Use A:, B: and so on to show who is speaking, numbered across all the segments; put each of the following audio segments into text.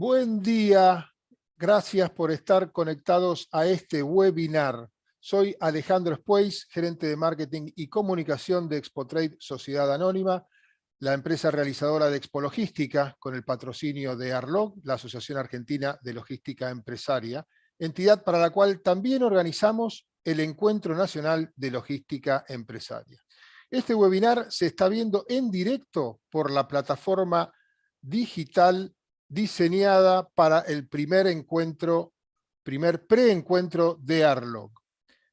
A: Buen día, gracias por estar conectados a este webinar. Soy Alejandro Spueis, gerente de marketing y comunicación de Expotrade Sociedad Anónima, la empresa realizadora de Expologística, con el patrocinio de ARLOG, la Asociación Argentina de Logística Empresaria, entidad para la cual también organizamos el Encuentro Nacional de Logística Empresaria. Este webinar se está viendo en directo por la plataforma digital diseñada para el primer preencuentro de ARLOG.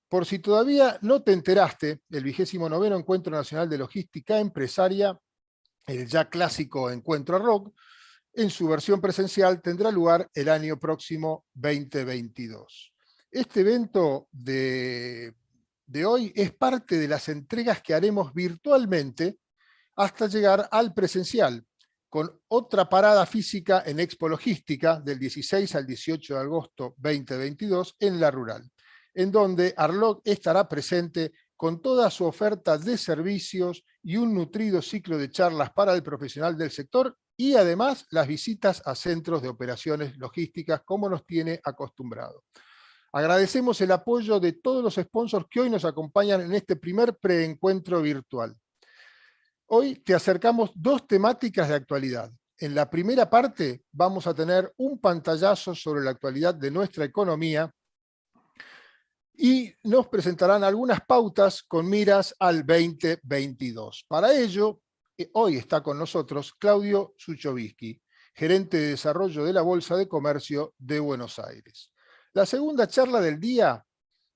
A: Por si todavía no te enteraste, el 29º Encuentro Nacional de Logística Empresaria, el ya clásico Encuentro ARLOG, en su versión presencial tendrá lugar el año próximo 2022. Este evento de hoy es parte de las entregas que haremos virtualmente hasta llegar al presencial, con otra parada física en Expo Logística del 16 al 18 de agosto 2022 en La Rural, en donde ARLOG estará presente con toda su oferta de servicios y un nutrido ciclo de charlas para el profesional del sector y además las visitas a centros de operaciones logísticas como nos tiene acostumbrado. Agradecemos el apoyo de todos los sponsors que hoy nos acompañan en este primer preencuentro virtual. Hoy te acercamos dos temáticas de actualidad. En la primera parte vamos a tener un pantallazo sobre la actualidad de nuestra economía y nos presentarán algunas pautas con miras al 2022. Para ello, hoy está con nosotros Claudio Suchovicki, gerente de desarrollo de la Bolsa de Comercio de Buenos Aires. La segunda charla del día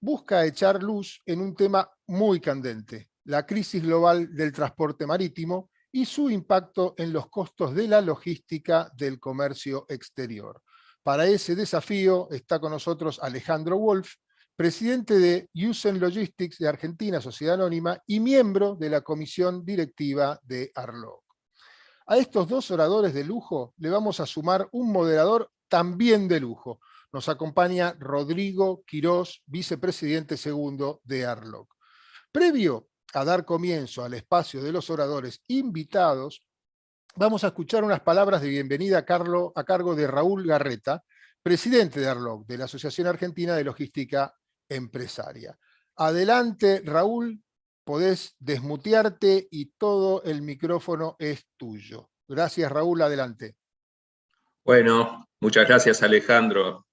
A: busca echar luz en un tema muy candente: la crisis global del transporte marítimo y su impacto en los costos de la logística del comercio exterior. Para ese desafío está con nosotros Alejandro Wolf, presidente de Usen Logistics de Argentina, Sociedad Anónima, y miembro de la comisión directiva de ARLOG. A estos dos oradores de lujo le vamos a sumar un moderador también de lujo. Nos acompaña Rodrigo Quirós, vicepresidente segundo de ARLOG. Previo a dar comienzo al espacio de los oradores invitados, vamos a escuchar unas palabras de bienvenida a cargo de Raúl Garreta, presidente de ARLOG, de la Asociación Argentina de Logística Empresaria. Adelante, Raúl, podés desmutearte y todo el micrófono es tuyo. Gracias, Raúl, adelante.
B: Bueno, muchas gracias, Alejandro.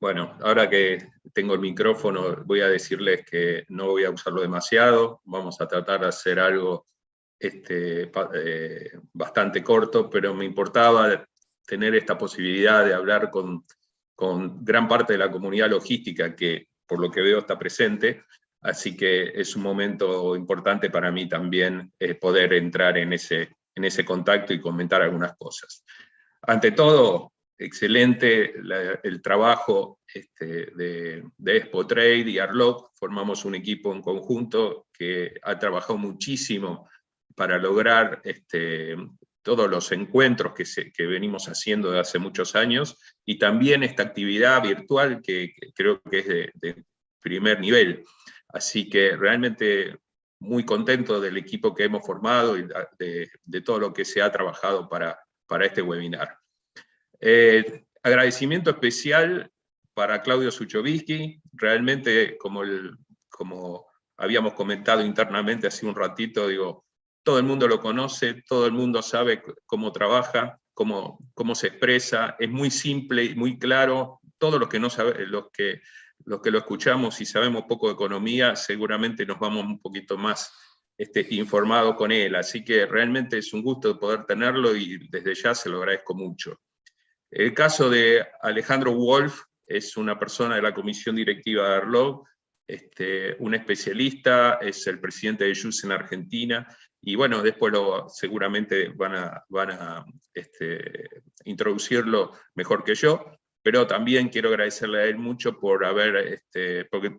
B: Bueno, ahora que tengo el micrófono, voy a decirles que no voy a usarlo demasiado. Vamos a tratar de hacer algo bastante corto, pero me importaba tener esta posibilidad de hablar con gran parte de la comunidad logística que, por lo que veo, está presente. Así que es un momento importante para mí también poder entrar en ese contacto y comentar algunas cosas. Ante todo, excelente el trabajo de Expotrade y ARLOG. Formamos un equipo en conjunto que ha trabajado muchísimo para lograr todos los encuentros que venimos haciendo desde hace muchos años, y también esta actividad virtual que creo que es de primer nivel. Así que realmente muy contento del equipo que hemos formado y de todo lo que se ha trabajado para este webinar. Agradecimiento especial para Claudio Suchovicki. Realmente, como habíamos comentado internamente hace un ratito, digo, todo el mundo lo conoce, todo el mundo sabe cómo trabaja, cómo se expresa, es muy simple y muy claro. Todos los que no saben, los que lo escuchamos y sabemos poco de economía, seguramente nos vamos un poquito más informados con él. Así que realmente es un gusto poder tenerlo y desde ya se lo agradezco mucho. El caso de Alejandro Wolf es una persona de la comisión directiva de ARLOG, un especialista, es el presidente de Usen Argentina, y bueno, después seguramente van a introducirlo mejor que yo, pero también quiero agradecerle a él mucho por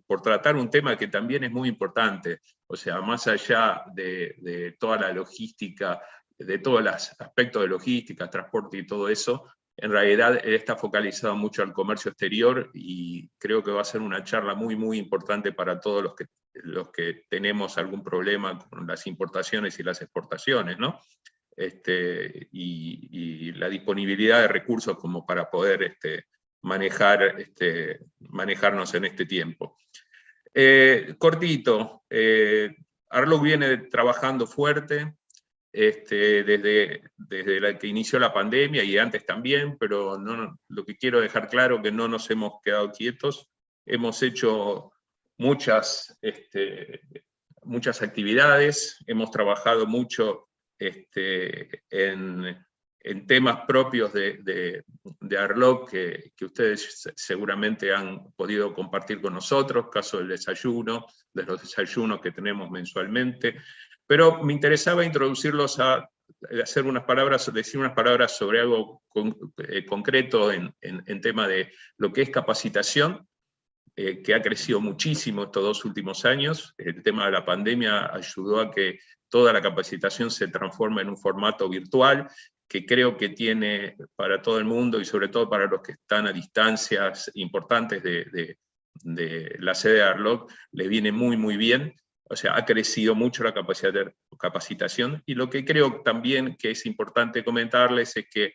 B: por tratar un tema que también es muy importante. O sea, más allá de toda la logística, de todos los aspectos de logística, transporte y todo eso, en realidad él está focalizado mucho al comercio exterior, y creo que va a ser una charla muy, muy importante para todos los que tenemos algún problema con las importaciones y las exportaciones, ¿no? y la disponibilidad de recursos como para poder manejarnos en este tiempo. Cortito, Arlog viene trabajando fuerte desde la que inició la pandemia y antes también, pero lo que quiero dejar claro es que no nos hemos quedado quietos, hemos hecho muchas actividades, hemos trabajado mucho en temas propios de Arlog que ustedes seguramente han podido compartir con nosotros, caso del desayuno, de los desayunos que tenemos mensualmente, pero me interesaba introducirlos decir unas palabras sobre algo concreto en tema de lo que es capacitación, que ha crecido muchísimo estos 2 últimos años. El tema de la pandemia ayudó a que toda la capacitación se transforme en un formato virtual, que creo que tiene para todo el mundo, y sobre todo para los que están a distancias importantes de la sede de Arlog, le viene muy, muy bien. O sea, ha crecido mucho la capacidad de capacitación, y lo que creo también que es importante comentarles es que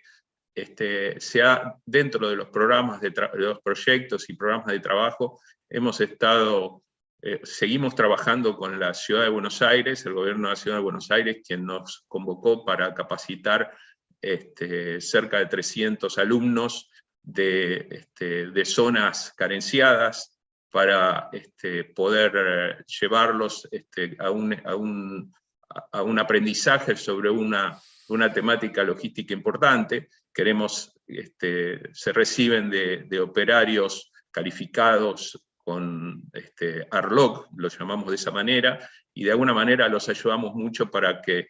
B: dentro de los programas de los proyectos y programas de trabajo, seguimos trabajando con la Ciudad de Buenos Aires, el gobierno de la Ciudad de Buenos Aires, quien nos convocó para capacitar cerca de 300 alumnos de zonas carenciadas, para poder llevarlos a un aprendizaje sobre una temática logística importante. Se reciben de operarios calificados con Arlog, los llamamos de esa manera, y de alguna manera los ayudamos mucho para que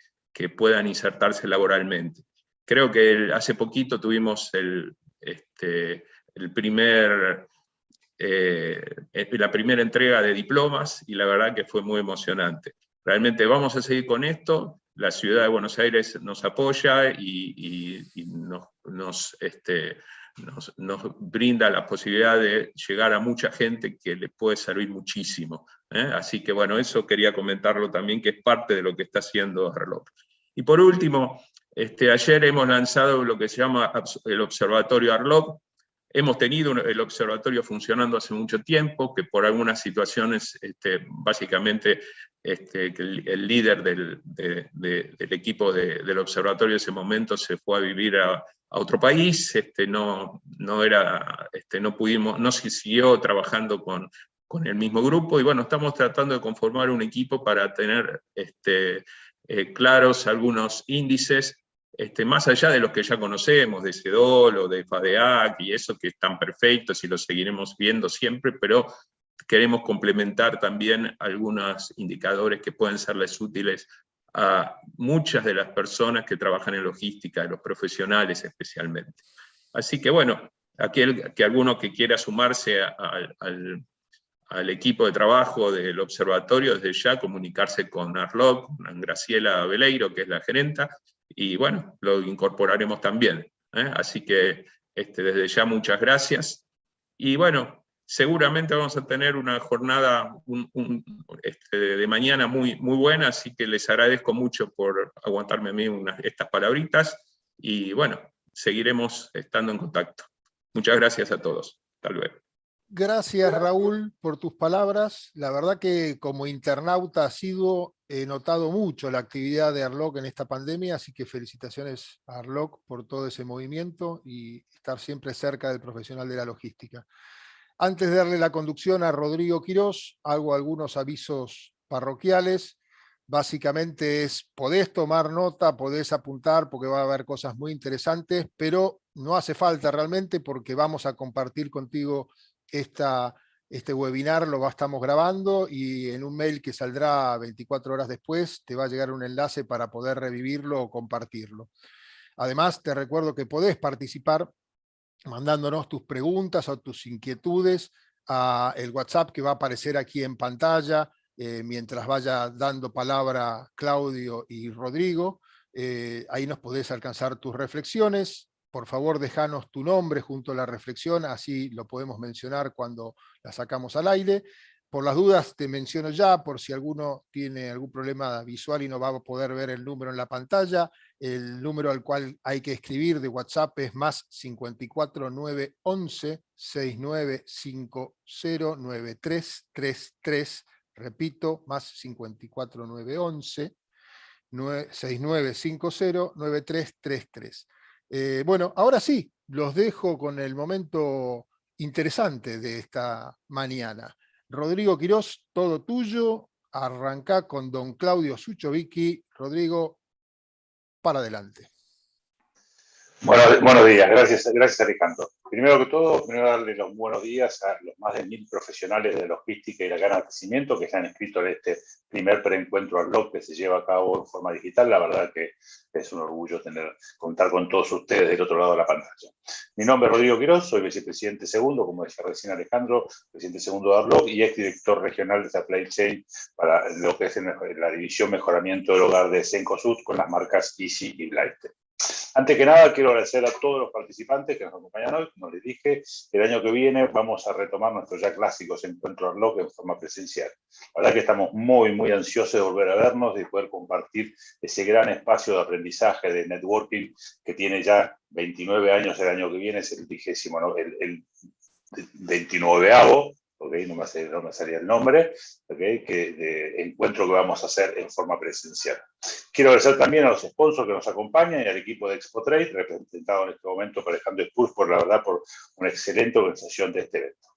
B: puedan insertarse laboralmente. Creo que hace poquito tuvimos la primera entrega de diplomas, y la verdad que fue muy emocionante. Realmente vamos a seguir con esto, la Ciudad de Buenos Aires nos apoya y nos brinda la posibilidad de llegar a mucha gente que le puede servir muchísimo. Así que bueno, eso quería comentarlo también, que es parte de lo que está haciendo Arlog. Y por último, ayer hemos lanzado lo que se llama el Observatorio Arlog. Hemos tenido el observatorio funcionando hace mucho tiempo, que por algunas situaciones, básicamente, el líder del equipo del observatorio en ese momento se fue a vivir a otro país, no se siguió trabajando con el mismo grupo, y bueno, estamos tratando de conformar un equipo para tener claros algunos índices, más allá de los que ya conocemos, de CEDOL o de FADEAC, y eso, que están perfectos y los seguiremos viendo siempre, pero queremos complementar también algunos indicadores que pueden serles útiles a muchas de las personas que trabajan en logística, a los profesionales especialmente. Así que bueno, alguno que quiera sumarse al equipo de trabajo del observatorio, desde ya comunicarse con Arlog, con Graciela Veleiro, que es la gerenta, y bueno, lo incorporaremos también. Así que desde ya muchas gracias. Y bueno, seguramente vamos a tener una jornada de mañana muy, muy buena, así que les agradezco mucho por aguantarme a mí estas palabritas, y bueno, seguiremos estando en contacto. Muchas gracias a todos. Hasta luego.
A: Gracias, Raúl, por tus palabras. La verdad que como internauta asiduo he notado mucho la actividad de Arlog en esta pandemia, así que felicitaciones a Arlog por todo ese movimiento y estar siempre cerca del profesional de la logística. Antes de darle la conducción a Rodrigo Quirós, hago algunos avisos parroquiales. Básicamente podés tomar nota, podés apuntar, porque va a haber cosas muy interesantes, pero no hace falta realmente, porque vamos a compartir contigo este webinar, lo estamos grabando, y en un mail que saldrá 24 horas después te va a llegar un enlace para poder revivirlo o compartirlo. Además, te recuerdo que podés participar mandándonos tus preguntas o tus inquietudes a el WhatsApp que va a aparecer aquí en pantalla, mientras vaya dando palabra Claudio y Rodrigo. Ahí nos podés alcanzar tus reflexiones. Por favor, déjanos tu nombre junto a la reflexión, así lo podemos mencionar cuando la sacamos al aire. Por las dudas te menciono ya, por si alguno tiene algún problema visual y no va a poder ver el número en la pantalla, el número al cual hay que escribir de WhatsApp es más 54 911 6950 9333, repito, más 54 911 6950 9333. Bueno, ahora sí, los dejo con el momento interesante de esta mañana. Rodrigo Quirós, todo tuyo. Arrancá con don Claudio Suchovicki. Rodrigo, para adelante.
C: Buenos días, gracias Alejandro. Primero que todo, darle los buenos días a los más de 1000 profesionales de logística y la gran abastecimiento que se han inscrito en este primer preencuentro ARLOG que se lleva a cabo en forma digital. La verdad que es un orgullo contar con todos ustedes del otro lado de la pantalla. Mi nombre es Rodrigo Quirós, soy vicepresidente segundo, como decía recién Alejandro, presidente segundo de ARLOG y exdirector regional de Supply Chain para lo que es la división mejoramiento del hogar de Cencosud con las marcas Easy y Blaite. Antes que nada, quiero agradecer a todos los participantes que nos acompañan hoy. Como les dije, el año que viene vamos a retomar nuestros ya clásicos encuentros ARLOG en forma presencial. La verdad que estamos muy ansiosos de volver a vernos, de poder compartir ese gran espacio de aprendizaje, de networking, que tiene ya 29 años el año que viene, es el 20º, ¿no? el 29º. Okay, no me salía el nombre, okay, de encuentro que vamos a hacer en forma presencial. Quiero agradecer también a los sponsors que nos acompañan y al equipo de Expo Trade, representado en este momento por Alejandro Spurs, por una excelente organización de este evento.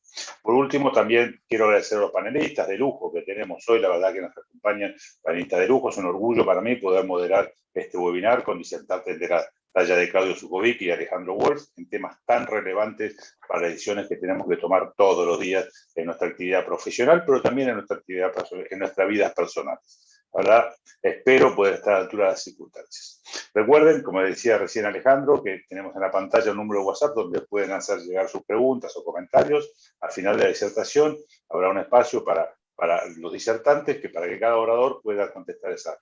C: Por último, también quiero agradecer a los panelistas de lujo que tenemos hoy, la verdad que nos acompañan, panelistas de lujo, es un orgullo para mí poder moderar este webinar con disertantes de la talla de Claudio Suchovicki y Alejandro Wolf en temas tan relevantes para las decisiones que tenemos que tomar todos los días en nuestra actividad profesional, pero también en nuestras vidas personales. ¿Verdad? Espero poder estar a la altura de las circunstancias. Recuerden, como decía recién Alejandro, que tenemos en la pantalla un número de WhatsApp donde pueden hacer llegar sus preguntas o comentarios. Al final de la disertación habrá un espacio para los disertantes, para que cada orador pueda contestar esas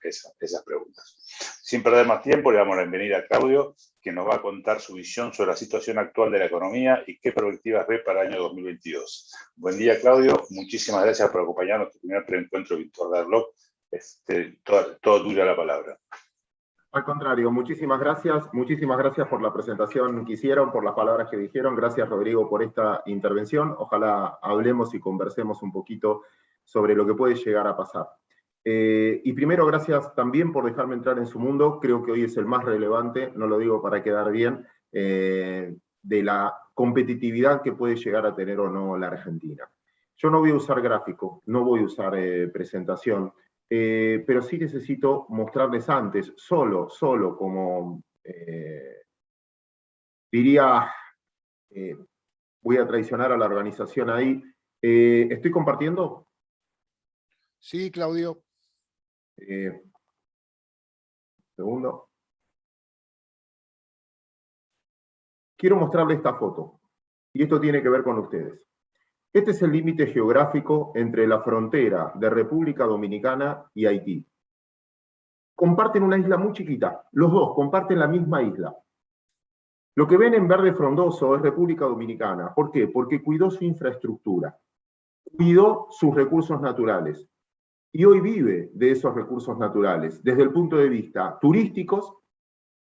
C: preguntas. Sin perder más tiempo, le damos la bienvenida a Claudio, que nos va a contar su visión sobre la situación actual de la economía y qué perspectivas ve para el año 2022. Buen día, Claudio. Muchísimas gracias por acompañarnos en este primer preencuentro virtual de ARLOG. Todo tuya la palabra.
D: Al contrario, muchísimas gracias por la presentación que hicieron, por las palabras que dijeron. Gracias, Rodrigo, por esta intervención. Ojalá hablemos y conversemos un poquito sobre lo que puede llegar a pasar. Y primero, gracias también por dejarme entrar en su mundo. Creo que hoy es el más relevante, no lo digo para quedar bien, de la competitividad que puede llegar a tener o no la Argentina. Yo no voy a usar gráfico, no voy a usar presentación, pero sí necesito mostrarles antes, solo como diría, voy a traicionar a la organización ahí. ¿Estoy compartiendo?
A: Sí, Claudio.
D: Segundo. Quiero mostrarles esta foto, y esto tiene que ver con ustedes. Este es el límite geográfico entre la frontera de República Dominicana y Haití. Comparten una isla muy chiquita, los dos comparten la misma isla. Lo que ven en verde frondoso es República Dominicana. ¿Por qué? Porque cuidó su infraestructura, cuidó sus recursos naturales, y hoy vive de esos recursos naturales, desde el punto de vista turísticos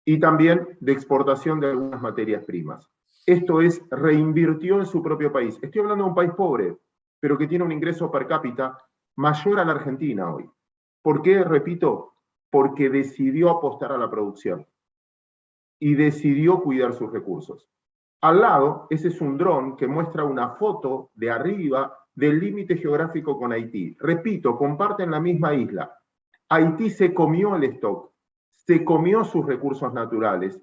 D: y también de exportación de algunas materias primas. Esto es, reinvirtió en su propio país. Estoy hablando de un país pobre, pero que tiene un ingreso per cápita mayor a la Argentina hoy. ¿Por qué? Repito, porque decidió apostar a la producción y decidió cuidar sus recursos. Al lado, ese es un dron que muestra una foto de arriba del límite geográfico con Haití. Repito, comparten la misma isla. Haití se comió el stock, se comió sus recursos naturales,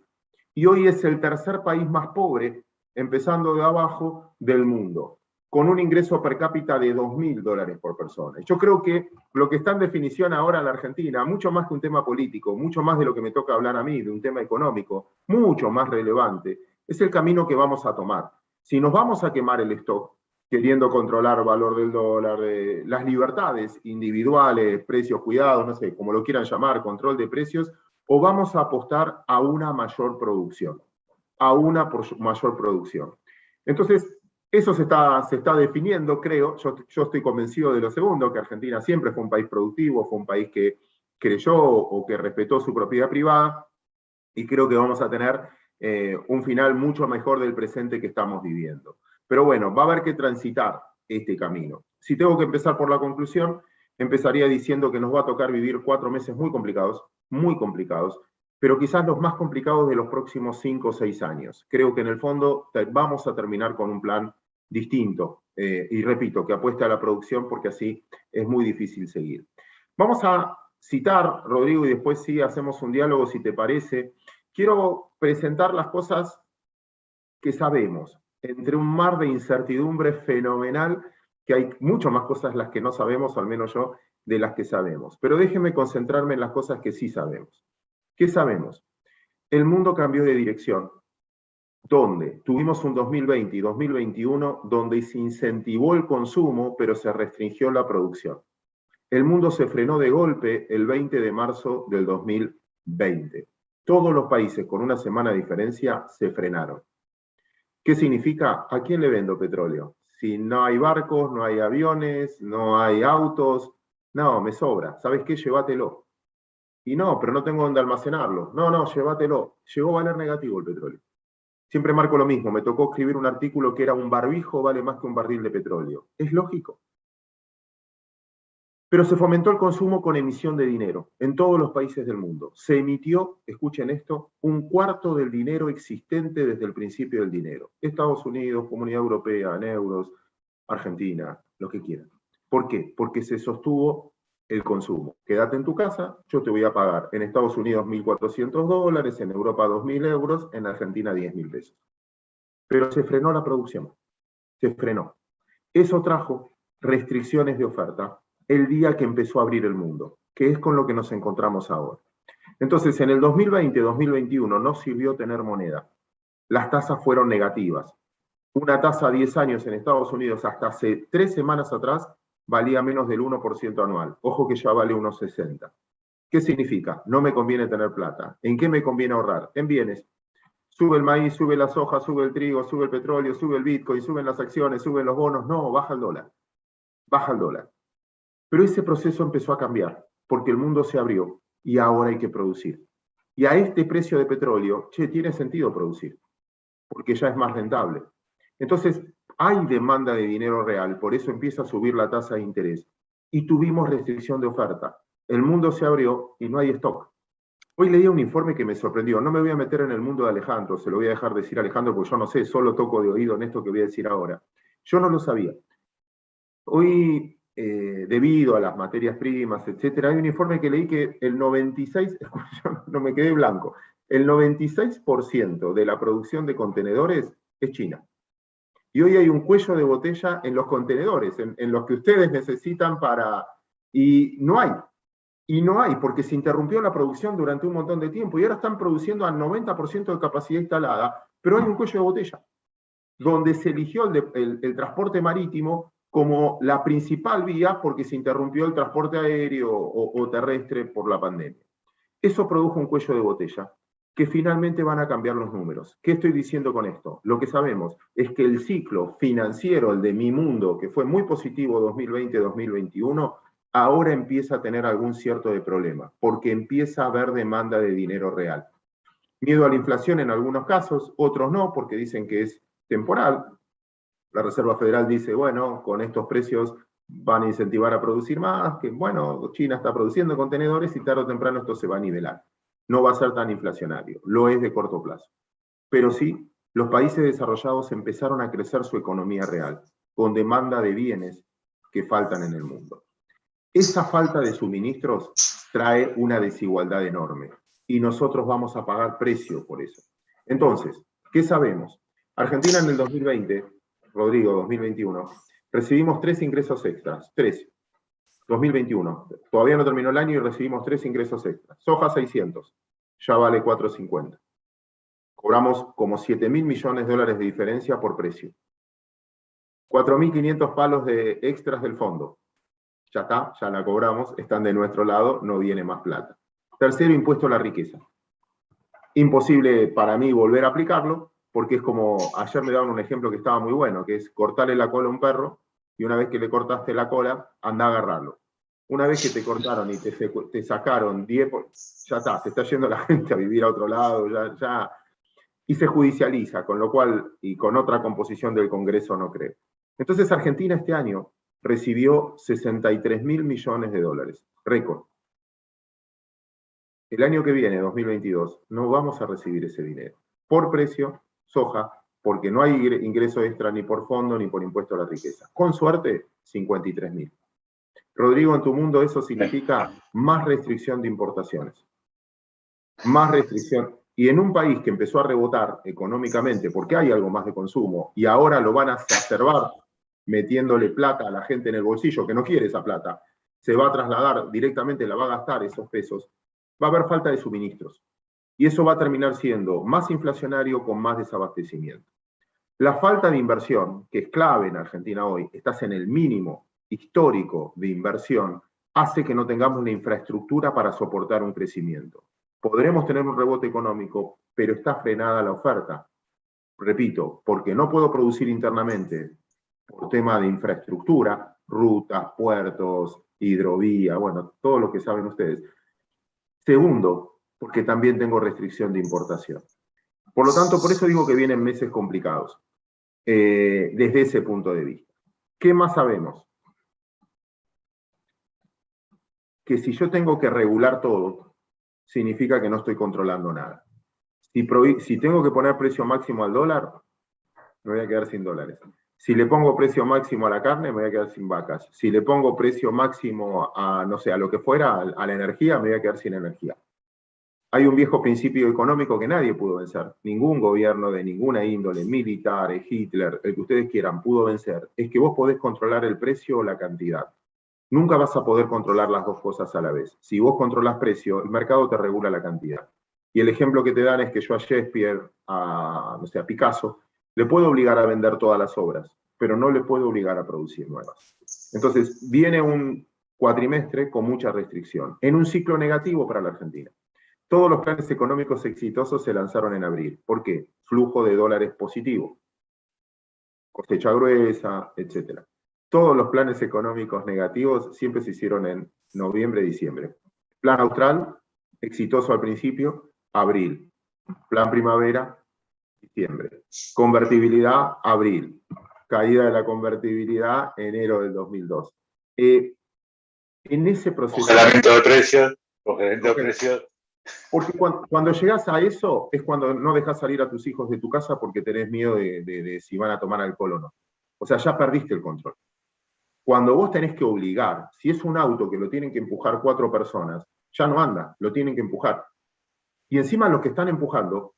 D: y hoy es el tercer país más pobre, empezando de abajo, del mundo, con un ingreso per cápita de $2.000 por persona. Yo creo que lo que está en definición ahora en la Argentina, mucho más que un tema político, mucho más de lo que me toca hablar a mí, de un tema económico, mucho más relevante, es el camino que vamos a tomar. Si nos vamos a quemar el stock, queriendo controlar el valor del dólar, las libertades individuales, precios cuidados, no sé, como lo quieran llamar, control de precios, o vamos a apostar a una mayor producción, Entonces, Eso se está definiendo, creo. Yo estoy convencido de lo segundo, que Argentina siempre fue un país productivo, fue un país que creyó o que respetó su propiedad privada, y creo que vamos a tener un final mucho mejor del presente que estamos viviendo. Pero bueno, va a haber que transitar este camino. Si tengo que empezar por la conclusión, empezaría diciendo que nos va a tocar vivir 4 meses muy complicados, pero quizás los más complicados de los próximos 5 o 6 años. Creo que en el fondo vamos a terminar con un plan distinto, y repito, que apueste a la producción, porque así es muy difícil seguir. Vamos a citar, Rodrigo, y después sí hacemos un diálogo, si te parece. Quiero presentar las cosas que sabemos, entre un mar de incertidumbre fenomenal, que hay mucho más cosas las que no sabemos, al menos yo, de las que sabemos. Pero déjenme concentrarme en las cosas que sí sabemos. ¿Qué sabemos? El mundo cambió de dirección. ¿Dónde? Tuvimos un 2020 y 2021 donde se incentivó el consumo, pero se restringió la producción. El mundo se frenó de golpe el 20 de marzo del 2020. Todos los países, con una semana de diferencia, se frenaron. ¿Qué significa? ¿A quién le vendo petróleo? Si no hay barcos, no hay aviones, no hay autos, no, me sobra. ¿Sabes qué? Llévatelo. Y no, pero no tengo dónde almacenarlo. No, llévatelo. Llegó a valer negativo el petróleo. Siempre marco lo mismo. Me tocó escribir un artículo que era un barbijo vale más que un barril de petróleo. Es lógico. Pero se fomentó el consumo con emisión de dinero en todos los países del mundo. Se emitió, escuchen esto, 1/4 del dinero existente desde el principio del dinero. Estados Unidos, Comunidad Europea, en euros, Argentina, lo que quieran. ¿Por qué? Porque se sostuvo el consumo. Quédate en tu casa, yo te voy a pagar en Estados Unidos $1.400, en Europa 2.000 euros, en Argentina 10.000 pesos. Pero se frenó la producción. Se frenó. Eso trajo restricciones de oferta el día que empezó a abrir el mundo, que es con lo que nos encontramos ahora. Entonces, en el 2020-2021 no sirvió tener moneda. Las tasas fueron negativas. Una tasa a 10 años en Estados Unidos hasta hace 3 semanas atrás valía menos del 1% anual. Ojo que ya vale 1,60. ¿Qué significa? No me conviene tener plata. ¿En qué me conviene ahorrar? En bienes. Sube el maíz, sube la soja, sube el trigo, sube el petróleo, sube el Bitcoin, suben las acciones, suben los bonos. No, baja el dólar. Baja el dólar. Pero ese proceso empezó a cambiar, porque el mundo se abrió y ahora hay que producir. Y a este precio de petróleo, tiene sentido producir, porque ya es más rentable. Entonces, hay demanda de dinero real, por eso empieza a subir la tasa de interés. Y tuvimos restricción de oferta. El mundo se abrió y no hay stock. Hoy leí un informe que me sorprendió. No me voy a meter en el mundo de Alejandro, se lo voy a dejar decir a Alejandro, porque yo no sé, solo toco de oído en esto que voy a decir ahora. Yo no lo sabía. Hoy, debido a las materias primas, etcétera, hay un informe que leí que el 96%, no me quedé blanco, el 96% de la producción de contenedores es China. Y hoy hay un cuello de botella en los contenedores, en los que ustedes necesitan para... Y no hay, porque se interrumpió la producción durante un montón de tiempo, y ahora están produciendo al 90% de capacidad instalada, pero hay un cuello de botella, donde se eligió el transporte marítimo como la principal vía porque se interrumpió el transporte aéreo o terrestre por la pandemia. Eso produjo un cuello de botella, que finalmente van a cambiar los números. ¿Qué estoy diciendo con esto? Lo que sabemos es que el ciclo financiero, el de mi mundo, que fue muy positivo 2020-2021, ahora empieza a tener algún cierto de problema, porque empieza a haber demanda de dinero real. Miedo a la inflación en algunos casos, otros no, porque dicen que es temporal. La Reserva Federal dice, bueno, con estos precios van a incentivar a producir más, que bueno, China está produciendo contenedores y tarde o temprano esto se va a nivelar. No va a ser tan inflacionario, lo es de corto plazo. Pero sí, los países desarrollados empezaron a crecer su economía real, con demanda de bienes que faltan en el mundo. Esa falta de suministros trae una desigualdad enorme y nosotros vamos a pagar precio por eso. Entonces, ¿qué sabemos? Argentina en el 2020, Rodrigo, 2021, recibimos 3 ingresos extras, 3. 2021, todavía no terminó el año y recibimos 3 ingresos extras. Soja 600, ya vale 450. Cobramos como 7.000 millones de dólares de diferencia por precio. 4.500 palos de extras del fondo. Ya está, ya la cobramos, están de nuestro lado, no viene más plata. Tercero, impuesto a la riqueza. Imposible para mí volver a aplicarlo, porque es como, ayer me daban un ejemplo que estaba muy bueno, que es cortarle la cola a un perro, y una vez que le cortaste la cola, anda a agarrarlo. Una vez que te cortaron y te sacaron 10, ya está, se está yendo la gente a vivir a otro lado, y se judicializa, con lo cual, y con otra composición del Congreso no creo. Entonces Argentina este año recibió 63.000 millones de dólares, récord. El año que viene, 2022, no vamos a recibir ese dinero. Por precio, soja, porque no hay ingreso extra ni por fondo ni por impuesto a la riqueza. Con suerte, 53.000. Rodrigo, en tu mundo eso significa más restricción de importaciones. Más restricción. Y en un país que empezó a rebotar económicamente porque hay algo más de consumo y ahora lo van a exacerbar metiéndole plata a la gente en el bolsillo que no quiere esa plata, se va a trasladar directamente, la va a gastar esos pesos, va a haber falta de suministros. Y eso va a terminar siendo más inflacionario con más desabastecimiento. La falta de inversión, que es clave en Argentina hoy, estás en el mínimo histórico de inversión, hace que no tengamos una infraestructura para soportar un crecimiento. Podremos tener un rebote económico, pero está frenada la oferta. Repito, porque no puedo producir internamente por tema de infraestructura, rutas, puertos, hidrovía, bueno, todo lo que saben ustedes. Segundo, porque también tengo restricción de importación. Por lo tanto, por eso digo que vienen meses complicados, desde ese punto de vista. ¿Qué más sabemos? Que si yo tengo que regular todo, significa que no estoy controlando nada. Si tengo que poner precio máximo al dólar, me voy a quedar sin dólares. Si le pongo precio máximo a la carne, me voy a quedar sin vacas. Si le pongo precio máximo a, no sé, a lo que fuera, a la energía, me voy a quedar sin energía. Hay un viejo principio económico que nadie pudo vencer. Ningún gobierno de ninguna índole, militares, Hitler, el que ustedes quieran, pudo vencer. Es que vos podés controlar el precio o la cantidad. Nunca vas a poder controlar las dos cosas a la vez. Si vos controlás precio, el mercado te regula la cantidad. Y el ejemplo que te dan es que yo a Shakespeare, no sé, a Picasso, le puedo obligar a vender todas las obras, pero no le puedo obligar a producir nuevas. Entonces, viene un cuatrimestre con mucha restricción, en un ciclo negativo para la Argentina. Todos los planes económicos exitosos se lanzaron en abril. ¿Por qué? Flujo de dólares positivo, cosecha gruesa, etc. Todos los planes económicos negativos siempre se hicieron en noviembre, diciembre. Plan austral, exitoso al principio, abril. Plan primavera, diciembre. Convertibilidad, abril. Caída de la convertibilidad, enero del 2002. En ese proceso...
C: Congelamiento de precios,
D: Porque cuando llegas a eso es cuando no dejas salir a tus hijos de tu casa porque tenés miedo de si van a tomar alcohol o no. O sea, ya perdiste el control. Cuando vos tenés que obligar, si es un auto que lo tienen que empujar 4 personas, ya no anda, lo tienen que empujar. Y encima los que están empujando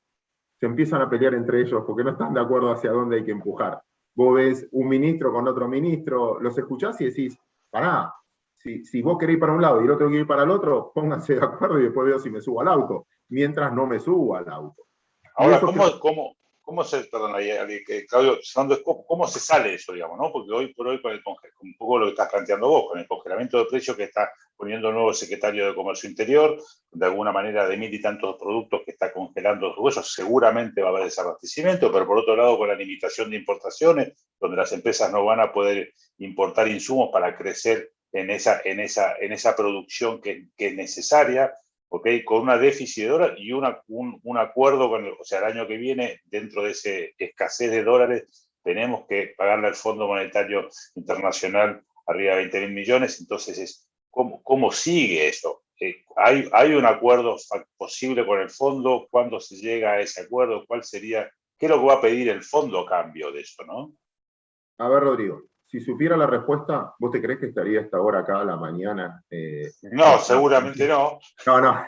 D: se empiezan a pelear entre ellos porque no están de acuerdo hacia dónde hay que empujar. Vos ves un ministro con otro ministro, los escuchás y decís, pará, si vos querés ir para un lado y el otro quiere ir para el otro, pónganse de acuerdo y después veo si me subo al auto, mientras no me subo al auto.
C: Ahora, ¿cómo se, perdón, Claudio, ¿cómo se sale de eso, digamos, ¿no? Porque hoy por hoy, con un poco lo que estás planteando vos, con el congelamiento de precios que está poniendo el nuevo secretario de Comercio Interior, de alguna manera de 1.000 y tantos productos que está congelando los huesos, seguramente va a haber desabastecimiento, pero por otro lado, con la limitación de importaciones, donde las empresas no van a poder importar insumos para crecer en esa producción que es necesaria, ¿okay? Con una déficit de dólares y un acuerdo con o sea, el año que viene, dentro de esa escasez de dólares, tenemos que pagarle al Fondo Monetario Internacional arriba de 20.000 millones. Entonces, ¿cómo sigue eso? ¿Hay un acuerdo posible con el fondo? ¿Cuándo se llega a ese acuerdo? ¿Qué es lo que va a pedir el fondo a cambio de eso, no?
D: A ver, Rodrigo, si supiera la respuesta, ¿vos te crees que estaría a esta hora acá a la mañana?
C: No, seguramente no.
D: No.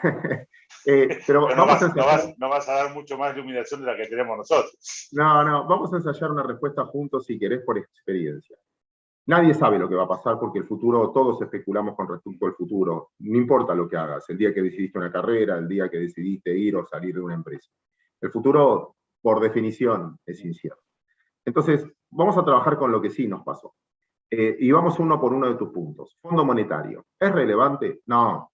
D: Pero
C: no vas a dar mucho más iluminación de la que tenemos nosotros.
D: No, vamos a ensayar una respuesta juntos si querés por experiencia. Nadie sabe lo que va a pasar porque el futuro, todos especulamos con respecto al futuro. No importa lo que hagas, el día que decidiste una carrera, el día que decidiste ir o salir de una empresa. El futuro, por definición, es incierto. Entonces, vamos a trabajar con lo que sí nos pasó. Y vamos uno por uno de tus puntos. Fondo monetario, ¿es relevante? No.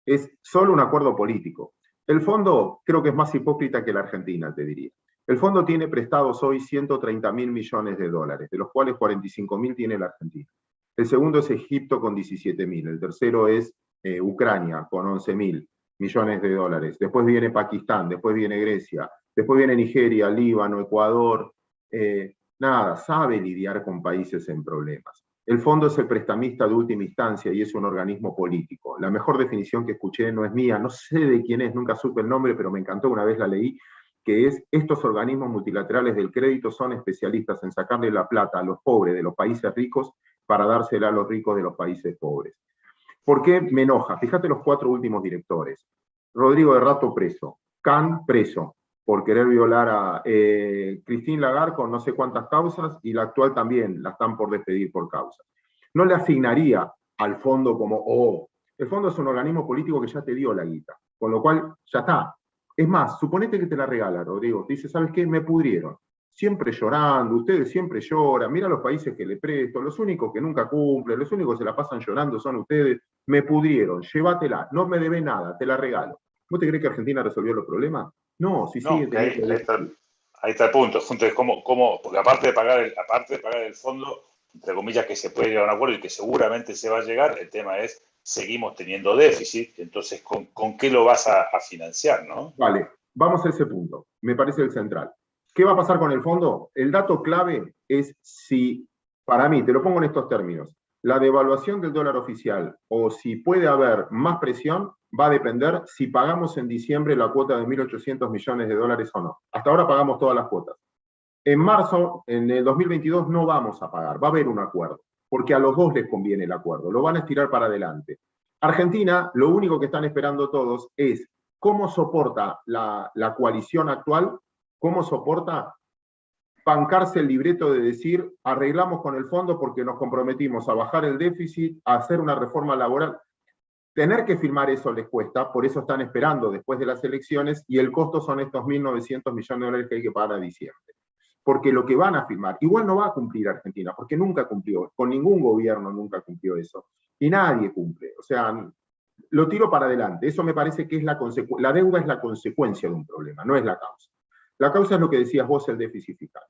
D: Es solo un acuerdo político. El fondo creo que es más hipócrita que la Argentina, te diría. El fondo tiene prestados hoy 130.000 millones de dólares, de los cuales 45.000 tiene la Argentina. El segundo es Egipto con 17.000. El tercero es Ucrania con 11.000 millones de dólares. Después viene Pakistán, después viene Grecia, después viene Nigeria, Líbano, Ecuador. Nada, sabe lidiar con países en problemas. El fondo es el prestamista de última instancia y es un organismo político. La mejor definición que escuché no es mía, no sé de quién es, nunca supe el nombre, pero me encantó, una vez la leí, que es: estos organismos multilaterales del crédito son especialistas en sacarle la plata a los pobres de los países ricos para dársela a los ricos de los países pobres. ¿Por qué me enoja? Fíjate los 4 últimos directores. Rodrigo de Rato preso, Khan preso por querer violar a Christine Lagarde con no sé cuántas causas, y la actual también la están por despedir por causas. No le asignaría al fondo como, el fondo es un organismo político que ya te dio la guita, con lo cual ya está. Es más, suponete que te la regala, Rodrigo. Te dice, ¿sabes qué? Me pudrieron. Siempre llorando, ustedes siempre lloran, mira los países que le presto, los únicos que nunca cumplen, los únicos que se la pasan llorando son ustedes, me pudrieron, llévatela, no me debe nada, te la regalo. ¿Vos te crees que Argentina resolvió los problemas? No, sí,
C: no,
D: sigue.
C: ahí está el punto. Entonces, porque aparte de pagar el fondo, entre comillas, que se puede llegar a un acuerdo y que seguramente se va a llegar, el tema es, seguimos teniendo déficit, entonces, ¿con qué lo vas a financiar, no?
D: Vale, vamos a ese punto, me parece el central. ¿Qué va a pasar con el fondo? El dato clave es si, para mí, te lo pongo en estos términos, la devaluación del dólar oficial o si puede haber más presión va a depender si pagamos en diciembre la cuota de 1.800 millones de dólares o no. Hasta ahora pagamos todas las cuotas. En marzo, en el 2022, no vamos a pagar, va a haber un acuerdo, porque a los dos les conviene el acuerdo, lo van a estirar para adelante. Argentina, lo único que están esperando todos es cómo soporta la coalición actual, cómo soporta bancarse el libreto de decir, arreglamos con el fondo porque nos comprometimos a bajar el déficit, a hacer una reforma laboral. Tener que firmar eso les cuesta, por eso están esperando después de las elecciones, y el costo son estos 1.900 millones de dólares que hay que pagar a diciembre. Porque lo que van a firmar, igual no va a cumplir Argentina, porque nunca cumplió, con ningún gobierno nunca cumplió eso, y nadie cumple. O sea, lo tiro para adelante. Eso me parece que es la deuda es la consecuencia de un problema, no es la causa. La causa es lo que decías vos, el déficit fiscal.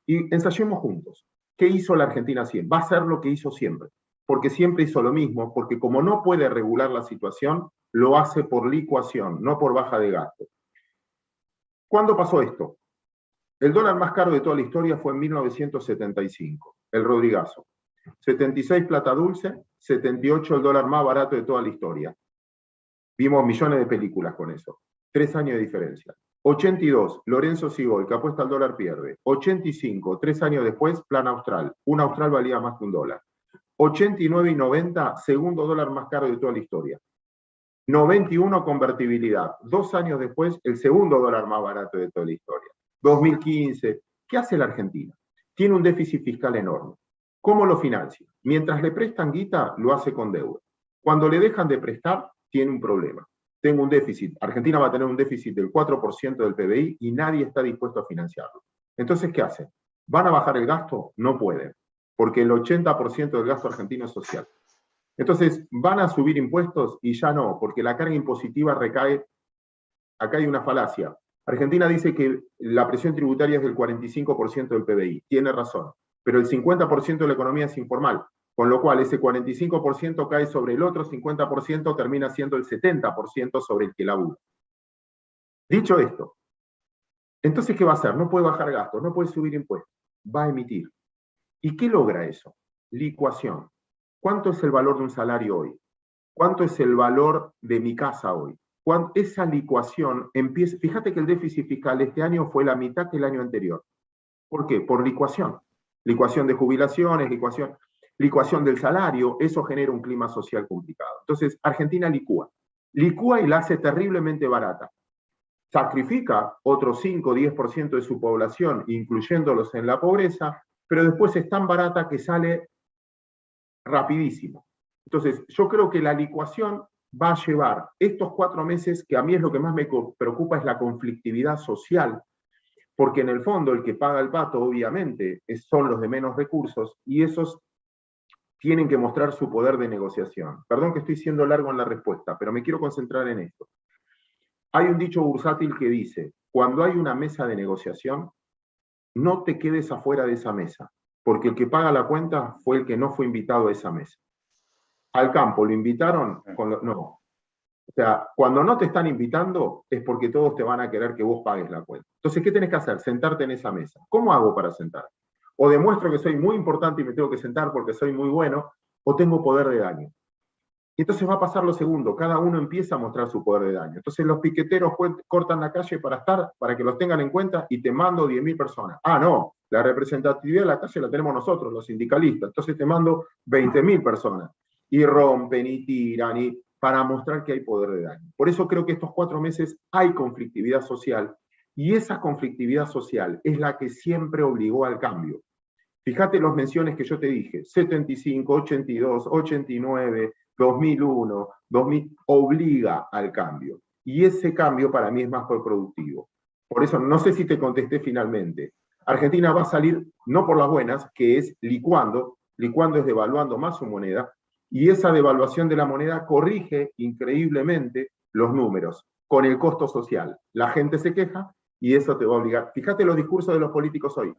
D: Y ensayemos juntos. ¿Qué hizo la Argentina siempre? Va a ser lo que hizo siempre, porque siempre hizo lo mismo, porque como no puede regular la situación, lo hace por licuación, no por baja de gasto. ¿Cuándo pasó esto? El dólar más caro de toda la historia fue en 1975, el Rodrigazo. 76 plata dulce, 78 el dólar más barato de toda la historia. Vimos millones de películas con eso. 3 años de diferencia. 82, Lorenzo Sigol, que apuesta al dólar pierde. 85, 3 años después, plan austral. Un austral valía más que un dólar. 89 y 90, segundo dólar más caro de toda la historia. 91, convertibilidad. 2 años después, el segundo dólar más barato de toda la historia. 2015, ¿qué hace la Argentina? Tiene un déficit fiscal enorme. ¿Cómo lo financia? Mientras le prestan guita, lo hace con deuda. Cuando le dejan de prestar, tiene un problema. Tengo un déficit. Argentina va a tener un déficit del 4% del PBI y nadie está dispuesto a financiarlo. Entonces, ¿qué hacen? ¿Van a bajar el gasto? No pueden, porque el 80% del gasto argentino es social. Entonces, ¿van a subir impuestos? Y ya no, porque la carga impositiva recae. Acá hay una falacia. Argentina dice que la presión tributaria es del 45% del PBI. Tiene razón, pero el 50% de la economía es informal, con lo cual ese 45% cae sobre el otro 50%, termina siendo el 70% sobre el que labura. Dicho esto, entonces, ¿qué va a hacer? No puede bajar gastos, no puede subir impuestos, va a emitir. ¿Y qué logra eso? Licuación. ¿Cuánto es el valor de un salario hoy? ¿Cuánto es el valor de mi casa hoy? Cuando esa licuación empieza, fíjate que el déficit fiscal este año fue la mitad que el año anterior. ¿Por qué? Por licuación. Licuación de jubilaciones, licuación del salario, eso genera un clima social complicado. Entonces, Argentina licúa y la hace terriblemente barata. Sacrifica otro 5 o 10% de su población, incluyéndolos en la pobreza, pero después es tan barata que sale rapidísimo. Entonces, yo creo que la licuación va a llevar estos 4 meses, que a mí es lo que más me preocupa, es la conflictividad social, porque en el fondo el que paga el pato, obviamente, son los de menos recursos, y esos tienen que mostrar su poder de negociación. Perdón que estoy siendo largo en la respuesta, pero me quiero concentrar en esto. Hay un dicho bursátil que dice, cuando hay una mesa de negociación, no te quedes afuera de esa mesa, porque el que paga la cuenta fue el que no fue invitado a esa mesa. Al campo, ¿lo invitaron? No. O sea, cuando no te están invitando es porque todos te van a querer que vos pagues la cuenta. Entonces, ¿qué tenés que hacer? Sentarte en esa mesa. ¿Cómo hago para sentar? O demuestro que soy muy importante y me tengo que sentar porque soy muy bueno, o tengo poder de daño. Y entonces va a pasar lo segundo, cada uno empieza a mostrar su poder de daño. Entonces los piqueteros cortan la calle para que los tengan en cuenta y te mando 10.000 personas. Ah, no, la representatividad de la calle la tenemos nosotros, los sindicalistas. Entonces te mando 20.000 personas. Y rompen y tiran para mostrar que hay poder de daño. Por eso creo que estos 4 meses hay conflictividad social y esa conflictividad social es la que siempre obligó al cambio. Fíjate las menciones que yo te dije, 75, 82, 89, 2001, 2000, obliga al cambio. Y ese cambio para mí es más productivo. Por eso, no sé si te contesté finalmente. Argentina va a salir, no por las buenas, que es licuando es devaluando más su moneda, y esa devaluación de la moneda corrige increíblemente los números, con el costo social. La gente se queja y eso te va a obligar. Fíjate los discursos de los políticos hoy.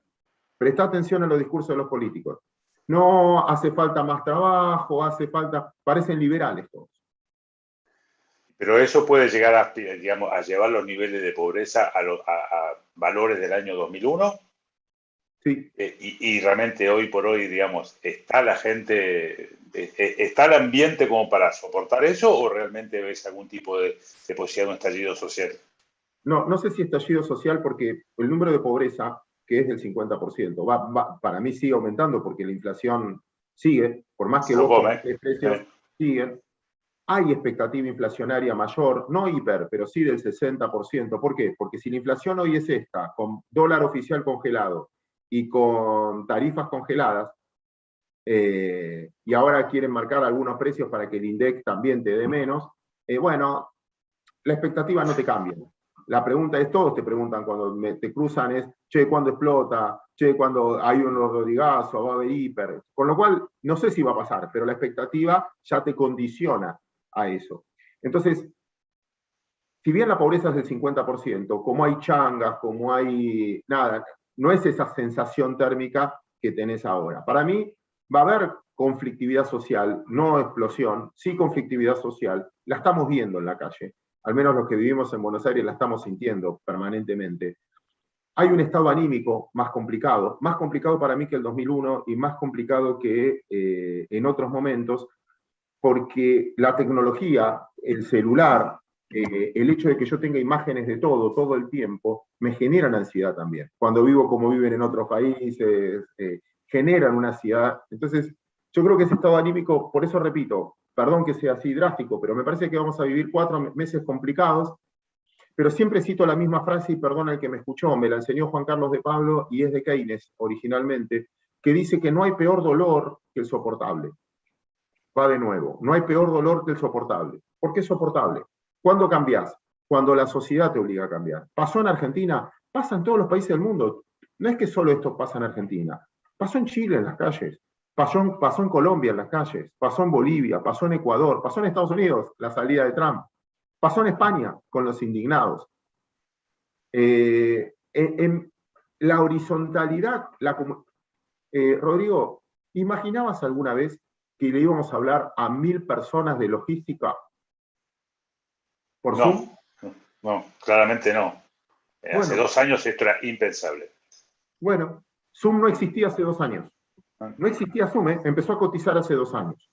D: Presta atención a los discursos de los políticos. No hace falta más trabajo, parecen liberales todos.
C: Pero eso puede llegar a, digamos, a llevar los niveles de pobreza a valores del año 2001.
D: Sí.
C: Y realmente hoy por hoy, digamos, ¿está la gente, está el ambiente como para soportar eso o realmente ves algún tipo de posibilidad de un estallido social?
D: No sé si estallido social porque el número de pobreza, que es del 50%, para mí sigue aumentando porque la inflación sigue, por más que vos precios siguen. Hay expectativa inflacionaria mayor, no hiper, pero sí del 60%. ¿Por qué? Porque si la inflación hoy es esta, con dólar oficial congelado y con tarifas congeladas, y ahora quieren marcar algunos precios para que el INDEC también te dé menos, bueno, la expectativa no te cambia. La pregunta es, todos te preguntan cuando te cruzan es, che, ¿cuándo explota? Che, ¿cuándo hay un rodrigazo? ¿Va a haber hiper? Con lo cual, no sé si va a pasar, pero la expectativa ya te condiciona a eso. Entonces, si bien la pobreza es del 50%, como hay changas, como hay nada, no es esa sensación térmica que tenés ahora. Para mí va a haber conflictividad social, no explosión, sí conflictividad social, la estamos viendo en la calle, al menos los que vivimos en Buenos Aires la estamos sintiendo permanentemente. Hay un estado anímico más complicado para mí que el 2001 y más complicado que en otros momentos, porque la tecnología, el celular, el hecho de que yo tenga imágenes de todo el tiempo, me generan ansiedad también. Cuando vivo como viven en otros países, generan una ansiedad. Entonces, yo creo que ese estado anímico, por eso repito, perdón que sea así drástico, pero me parece que vamos a vivir 4 meses complicados, pero siempre cito la misma frase, y perdona el que me escuchó, me la enseñó Juan Carlos de Pablo, y es de Keynes originalmente, que dice que no hay peor dolor que el soportable. Va de nuevo, no hay peor dolor que el soportable. ¿Por qué soportable? ¿Cuándo cambiás? Cuando la sociedad te obliga a cambiar. Pasó en Argentina, pasa en todos los países del mundo. No es que solo esto pasa en Argentina. Pasó en Chile en las calles, pasó en Colombia en las calles, pasó en Bolivia, pasó en Ecuador, pasó en Estados Unidos, la salida de Trump, pasó en España con los indignados. En la horizontalidad, Rodrigo, ¿imaginabas alguna vez que le íbamos a hablar a 1.000 personas de logística por Zoom?
C: No, claramente no. Hace 2 años esto era impensable.
D: Bueno, Zoom no existía hace 2 años. No existía Zoom, empezó a cotizar hace 2 años.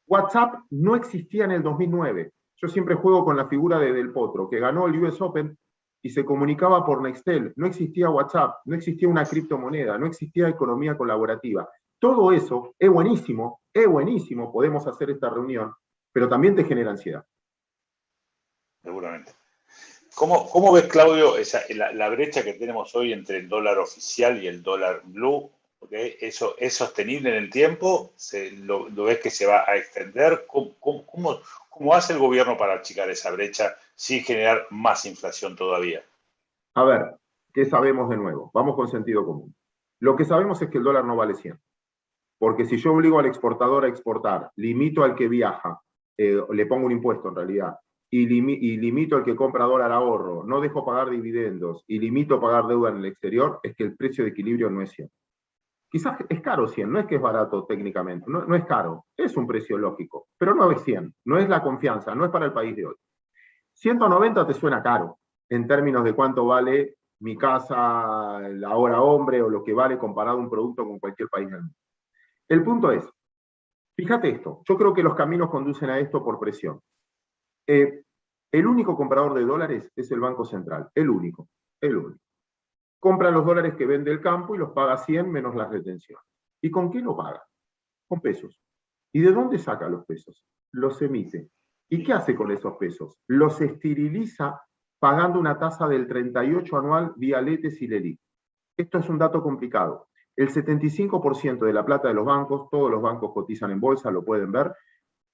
D: WhatsApp no existía en el 2009. Yo siempre juego con la figura de Del Potro, que ganó el US Open y se comunicaba por Nextel. No existía WhatsApp, no existía una criptomoneda, no existía economía colaborativa. Todo eso es buenísimo, podemos hacer esta reunión, pero también te genera ansiedad.
C: Seguramente. ¿Cómo ves, Claudio, la brecha que tenemos hoy entre el dólar oficial y el dólar blue? ¿Okay? ¿Eso es sostenible en el tiempo? ¿Lo ves que se va a extender? ¿Cómo hace el gobierno para achicar esa brecha sin generar más inflación todavía?
D: A ver, ¿qué sabemos de nuevo? Vamos con sentido común. Lo que sabemos es que el dólar no vale 100. Porque si yo obligo al exportador a exportar, limito al que viaja, le pongo un impuesto en realidad, y limito al que compra dólar ahorro, no dejo pagar dividendos y limito pagar deuda en el exterior, es que el precio de equilibrio no es 100. Quizás es caro 100, no es que es barato técnicamente, no es caro, es un precio lógico, pero no es 100, no es la confianza, no es para el país de hoy. 190 te suena caro, en términos de cuánto vale mi casa, la hora hombre, o lo que vale comparado un producto con cualquier país del mundo. El punto es, fíjate esto, yo creo que los caminos conducen a esto por presión. El único comprador de dólares es el Banco Central, el único. Compra los dólares que vende el campo y los paga 100 menos las retenciones. ¿Y con qué lo paga? Con pesos. ¿Y de dónde saca los pesos? Los emite. ¿Y qué hace con esos pesos? Los esteriliza pagando una tasa del 38 anual vía LETES y LELIQ. Esto es un dato complicado. El 75% de la plata de los bancos, todos los bancos cotizan en bolsa, lo pueden ver,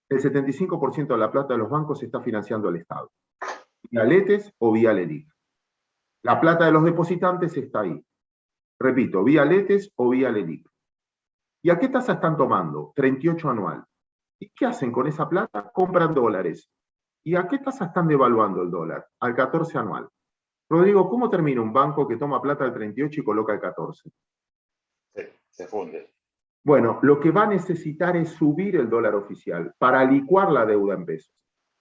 D: el 75% de la plata de los bancos se está financiando el Estado, vía LETES o vía LELIQ. La plata de los depositantes está ahí. Repito, vía LETES o vía LELIQ. ¿Y a qué tasa están tomando? 38 anual. ¿Y qué hacen con esa plata? Compran dólares. ¿Y a qué tasa están devaluando el dólar? Al 14 anual. Rodrigo, ¿cómo termina un banco que toma plata al 38 y coloca el 14?
C: Se funde.
D: Bueno, lo que va a necesitar es subir el dólar oficial para licuar la deuda en pesos.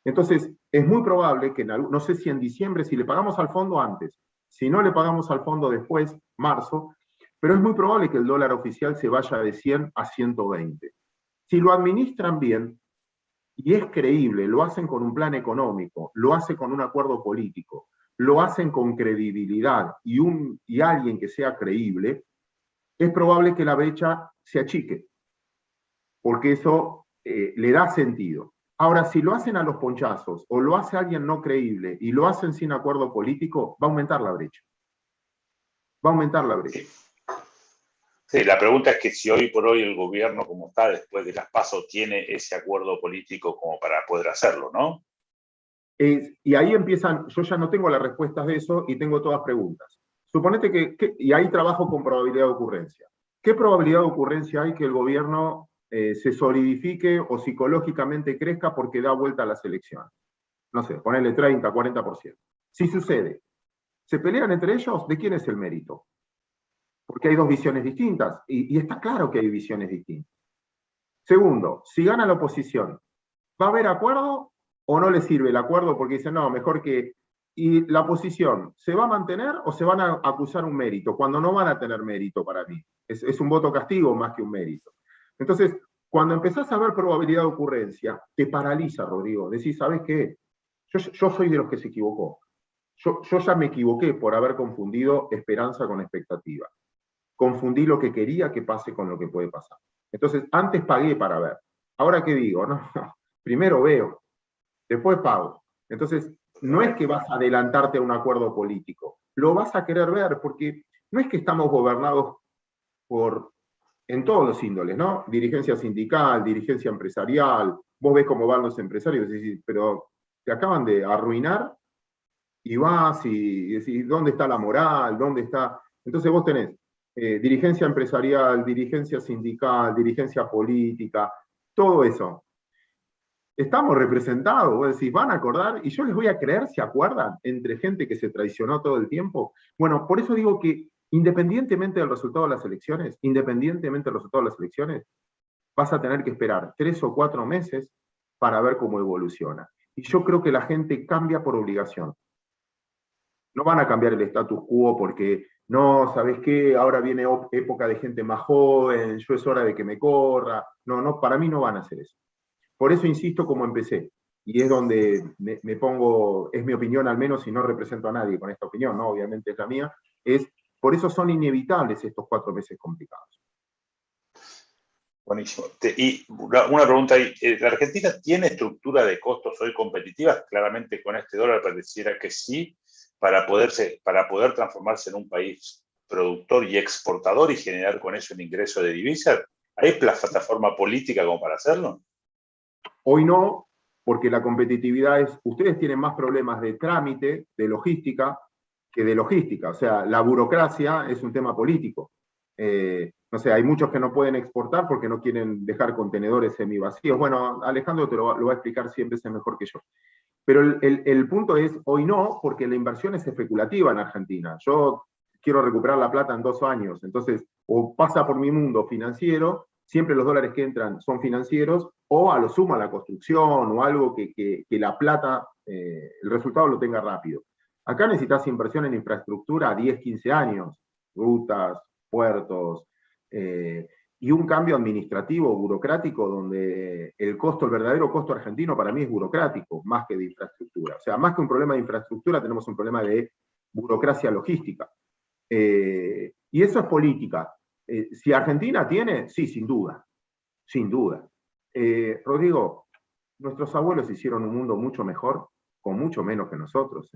D: Entonces, es muy probable que, no sé si en diciembre, si le pagamos al fondo antes, si no le pagamos al fondo después, marzo, pero es muy probable que el dólar oficial se vaya de 100 a 120. Si lo administran bien, y es creíble, lo hacen con un plan económico, lo hacen con un acuerdo político, lo hacen con credibilidad y alguien que sea creíble, es probable que la brecha se achique, porque eso le da sentido. Ahora, si lo hacen a los ponchazos o lo hace alguien no creíble y lo hacen sin acuerdo político, va a aumentar la brecha. Va a aumentar la brecha.
C: Sí, la pregunta es que si hoy por hoy el gobierno como está, después de las PASO, tiene ese acuerdo político como para poder hacerlo, ¿no?
D: Y ahí empiezan, yo ya no tengo las respuestas de eso y tengo todas preguntas. Suponete y ahí trabajo con probabilidad de ocurrencia. ¿Qué probabilidad de ocurrencia hay que el gobierno se solidifique o psicológicamente crezca porque da vuelta a las elecciones? No sé, ponerle 30, 40%. Si sucede, ¿se pelean entre ellos? ¿De quién es el mérito? Porque hay dos visiones distintas, y está claro que hay visiones distintas. Segundo, si gana la oposición, ¿va a haber acuerdo o no le sirve el acuerdo porque dicen, no, mejor que... ¿Y la oposición se va a mantener o se van a acusar un mérito? Cuando no van a tener mérito para mí. Es un voto castigo más que un mérito. Entonces, cuando empezás a ver probabilidad de ocurrencia, te paraliza, Rodrigo. Decís, ¿sabes qué? Yo soy de los que se equivocó. Yo ya me equivoqué por haber confundido esperanza con expectativa. Confundí lo que quería que pase con lo que puede pasar. Entonces, antes pagué para ver. Ahora, ¿qué digo? No, primero veo, después pago. Entonces, no es que vas a adelantarte a un acuerdo político, lo vas a querer ver, porque no es que estamos gobernados en todos los índoles, ¿no? Dirigencia sindical, dirigencia empresarial, vos ves cómo van los empresarios, y decís, pero te acaban de arruinar, y vas y decís, ¿dónde está la moral? ¿Dónde está? Entonces vos tenés dirigencia empresarial, dirigencia sindical, dirigencia política, todo eso. Estamos representados, vos decís, van a acordar, y yo les voy a creer, ¿se acuerdan? Entre gente que se traicionó todo el tiempo. Bueno, por eso digo que independientemente del resultado de las elecciones, vas a tener que esperar 3 o 4 meses para ver cómo evoluciona. Y yo creo que la gente cambia por obligación. No van a cambiar el status quo porque, no, ¿sabes qué? Ahora viene época de gente más joven, yo es hora de que me corra. No, para mí no van a hacer eso. Por eso insisto como empecé, y es donde me pongo, es mi opinión al menos, y no represento a nadie con esta opinión, ¿no? Obviamente es la mía, por eso son inevitables estos 4 meses complicados.
C: Buenísimo. Y una pregunta ahí, ¿la Argentina tiene estructura de costos hoy competitivas? Claramente con este dólar pareciera que sí, para poder transformarse en un país productor y exportador y generar con eso un ingreso de divisas. ¿Hay plataforma política como para hacerlo?
D: Hoy no, porque la competitividad ustedes tienen más problemas de trámite, de logística, que de logística. O sea, la burocracia es un tema político. No sé, hay muchos que no pueden exportar porque no quieren dejar contenedores semivacíos. Bueno, Alejandro lo va a explicar siempre, es mejor que yo. Pero el punto es, hoy no, porque la inversión es especulativa en Argentina. Yo quiero recuperar la plata en 2 años, entonces, o pasa por mi mundo financiero, siempre los dólares que entran son financieros, o a lo sumo a la construcción, o algo que la plata, el resultado lo tenga rápido. Acá necesitas inversión en infraestructura a 10, 15 años, rutas, puertos, y un cambio administrativo, burocrático, donde el verdadero costo argentino para mí es burocrático, más que de infraestructura. O sea, más que un problema de infraestructura, tenemos un problema de burocracia logística. Y eso es política. Si Argentina tiene, sí, sin duda, sin duda. Rodrigo, nuestros abuelos hicieron un mundo mucho mejor, con mucho menos que nosotros.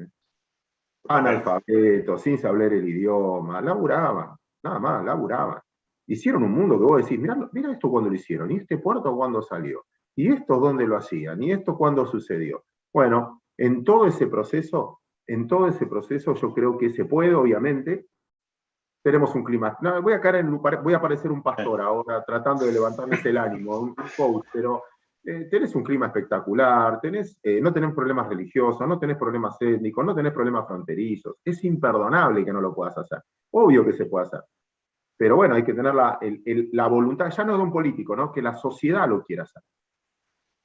D: Analfabetos, sin saber el idioma, laburaban, nada más, laburaban. Hicieron un mundo que vos decís, mira esto cuando lo hicieron, y este puerto cuando salió, y esto dónde lo hacían, y esto cuándo sucedió. Bueno, en todo ese proceso yo creo que se puede, obviamente. Tenemos un clima. No, voy a parecer un pastor ahora, tratando de levantarles el ánimo, un coach, pero tenés un clima espectacular, no tenés problemas religiosos, no tenés problemas étnicos, no tenés problemas fronterizos. Es imperdonable que no lo puedas hacer. Obvio que se puede hacer. Pero bueno, hay que tener la voluntad, ya no de un político, ¿no? Que la sociedad lo quiera hacer.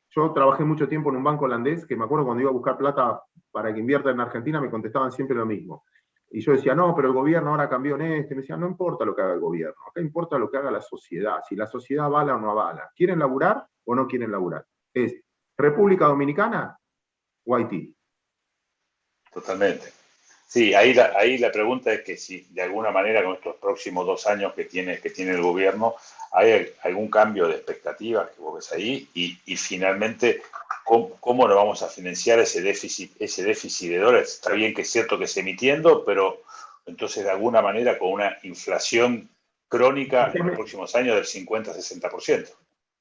D: Yo trabajé mucho tiempo en un banco holandés, que me acuerdo cuando iba a buscar plata para que invierta en Argentina, me contestaban siempre lo mismo. Y yo decía, no, pero el gobierno ahora cambió en este. Y me decían, no importa lo que haga el gobierno, acá importa lo que haga la sociedad, si la sociedad avala o no avala. ¿Quieren laburar o no quieren laburar? ¿Es República Dominicana o Haití?
C: Totalmente. Sí, ahí la pregunta es que si de alguna manera con estos próximos 2 años que tiene el gobierno, ¿hay algún cambio de expectativas que vos ves ahí? Y finalmente, ¿cómo lo vamos a financiar ese déficit de dólares? Está bien que es cierto que se emitiendo, pero entonces de alguna manera con una inflación crónica en los próximos años del 50-60%.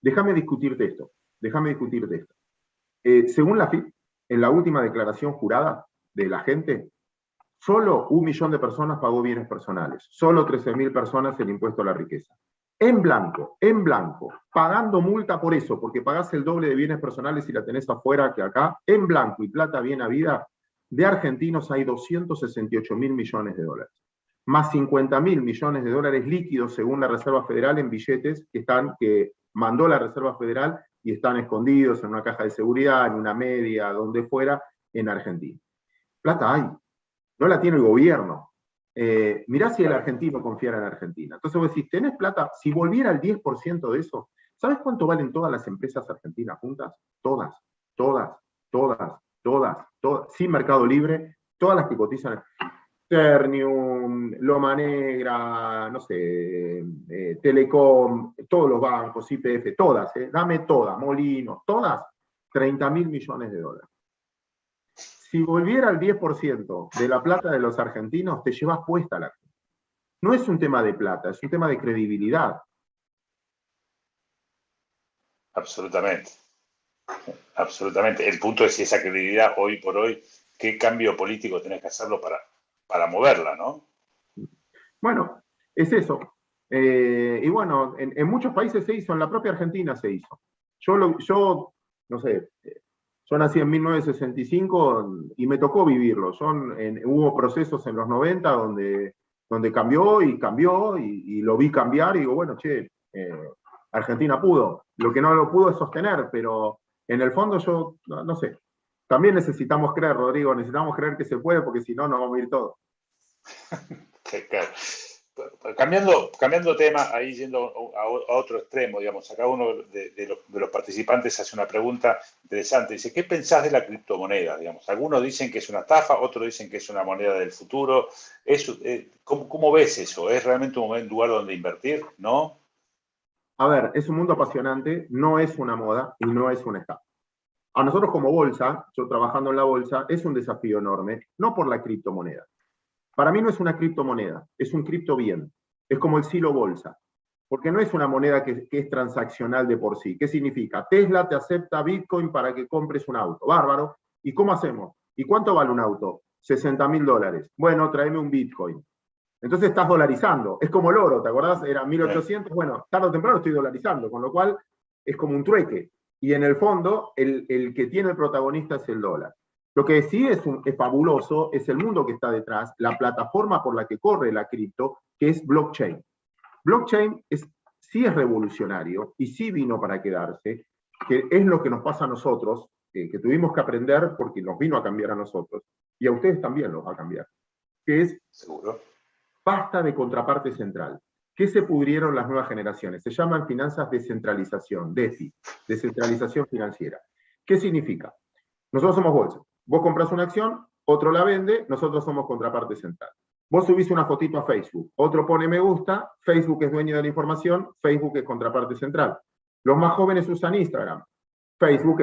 D: Déjame discutirte esto. Según la FIP, en la última declaración jurada de la gente, solo 1 millón de personas pagó bienes personales, solo 13.000 personas el impuesto a la riqueza. En blanco, pagando multa por eso, porque pagás el doble de bienes personales si la tenés afuera que acá, en blanco y plata bien habida, de argentinos hay 268.000 millones de dólares, más 50.000 millones de dólares líquidos según la Reserva Federal en billetes que mandó la Reserva Federal y están escondidos en una caja de seguridad, en una media, donde fuera, en Argentina. Plata hay. No la tiene el gobierno. Mirá si el argentino confiara en Argentina. Entonces vos decís, ¿tenés plata? Si volviera el 10% de eso, ¿sabes cuánto valen todas las empresas argentinas juntas? Todas, sin mercado libre, todas las que cotizan. Ternium, Loma Negra, no sé, Telecom, todos los bancos, YPF, todas, dame todas, Molino, todas, 30.000 millones de dólares. Si volviera al 10% de la plata de los argentinos, te llevas puesta la. No es un tema de plata, es un tema de credibilidad.
C: Absolutamente. Absolutamente. El punto es si esa credibilidad hoy por hoy, ¿qué cambio político tenés que hacerlo para moverla, no?
D: Bueno, es eso. Y bueno, en muchos países se hizo, en la propia Argentina se hizo. Yo no sé, yo nací en 1965 y me tocó vivirlo. Hubo procesos en los 90 donde cambió y lo vi cambiar y digo, bueno, Argentina pudo. Lo que no lo pudo es sostener, pero en el fondo yo, no sé. También necesitamos creer, Rodrigo, necesitamos creer que se puede porque si no, nos vamos a ir todos.
C: Claro. Cambiando tema, ahí yendo a otro extremo, digamos, acá uno de los participantes hace una pregunta interesante, dice, ¿qué pensás de la criptomoneda? Digamos, algunos dicen que es una estafa, otros dicen que es una moneda del futuro. ¿Cómo ves eso? ¿Es realmente un lugar donde invertir? ¿No?
D: A ver, es un mundo apasionante, no es una moda y no es una estafa. A nosotros como bolsa, yo trabajando en la bolsa, es un desafío enorme, no por la criptomoneda. Para mí no es una criptomoneda, es un criptobien. Es como el silo bolsa, porque no es una moneda que es transaccional de por sí. ¿Qué significa? Tesla te acepta Bitcoin para que compres un auto. Bárbaro. ¿Y cómo hacemos? ¿Y cuánto vale un auto? $60.000. Bueno, tráeme un Bitcoin. Entonces estás dolarizando. Es como el oro, ¿te acordás? Era 1800, bueno, tarde o temprano estoy dolarizando, con lo cual es como un trueque. Y en el fondo, el que tiene el protagonista es el dólar. Lo que sí es fabuloso es el mundo que está detrás, la plataforma por la que corre la cripto, que es blockchain. Blockchain sí es revolucionario y sí vino para quedarse, que es lo que nos pasa a nosotros, que tuvimos que aprender porque nos vino a cambiar a nosotros, y a ustedes también los va a cambiar, que es,
C: Seguro.
D: basta de contraparte central. ¿Qué se pudrieron las nuevas generaciones? Se llaman finanzas descentralización, DeFi, descentralización financiera. ¿Qué significa? Nosotros somos bolsa. Vos compras una acción, otro la vende, nosotros somos contraparte central. Vos subís una fotito a Facebook, otro pone me gusta, Facebook es dueño de la información, Facebook es contraparte central. Los más jóvenes usan Instagram, Facebook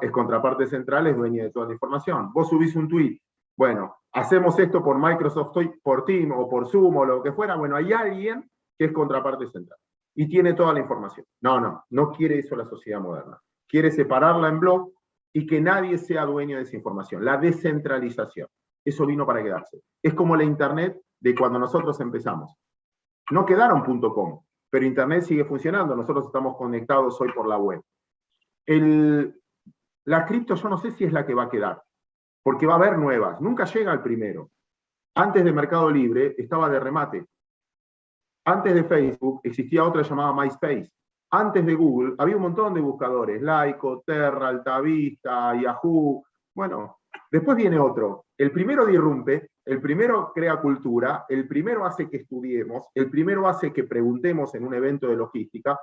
D: es contraparte central, es dueño de toda la información. Vos subís un tweet, bueno, hacemos esto por Microsoft, por Teams o por Zoom o lo que fuera, bueno, hay alguien que es contraparte central y tiene toda la información. No quiere eso la sociedad moderna. Quiere separarla en bloques y que nadie sea dueño de esa información. La descentralización. Eso vino para quedarse. Es como la Internet de cuando nosotros empezamos. No quedaron .com, pero Internet sigue funcionando. Nosotros estamos conectados hoy por la web. La cripto yo no sé si es la que va a quedar, porque va a haber nuevas. Nunca llega al primero. Antes de Mercado Libre estaba de remate. Antes de Facebook existía otra llamada MySpace. Antes de Google había un montón de buscadores, Laico, Terra, Altavista, Yahoo. Bueno, después viene otro. El primero disrumpe, el primero crea cultura, el primero hace que estudiemos, el primero hace que preguntemos en un evento de logística,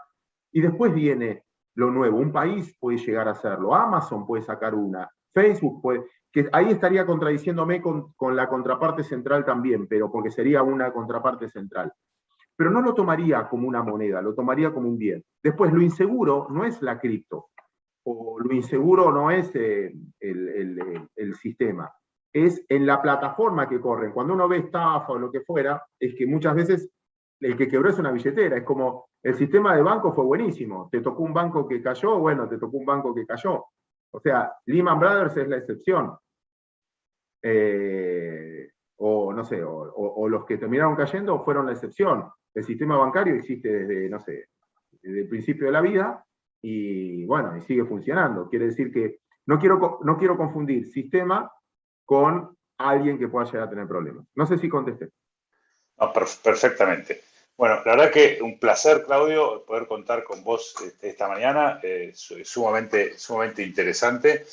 D: y después viene lo nuevo. Un país puede llegar a hacerlo, Amazon puede sacar una, Facebook puede, que ahí estaría contradiciéndome con la contraparte central también, pero porque sería una contraparte central. Pero no lo tomaría como una moneda, lo tomaría como un bien. Después, lo inseguro no es la cripto, o lo inseguro no es el sistema, es en la plataforma que corren. Cuando uno ve estafa o lo que fuera, es que muchas veces el que quebró es una billetera, es como el sistema de banco fue buenísimo, te tocó un banco que cayó, bueno, te tocó un banco que cayó. O sea, Lehman Brothers es la excepción. O no sé, o los que terminaron cayendo fueron la excepción. El sistema bancario existe desde, no sé, desde el principio de la vida y bueno, y sigue funcionando. Quiere decir que no quiero confundir sistema con alguien que pueda llegar a tener problemas. No sé si contesté.
C: No, perfectamente. Bueno, la verdad que un placer, Claudio, poder contar con vos esta mañana, sumamente interesante.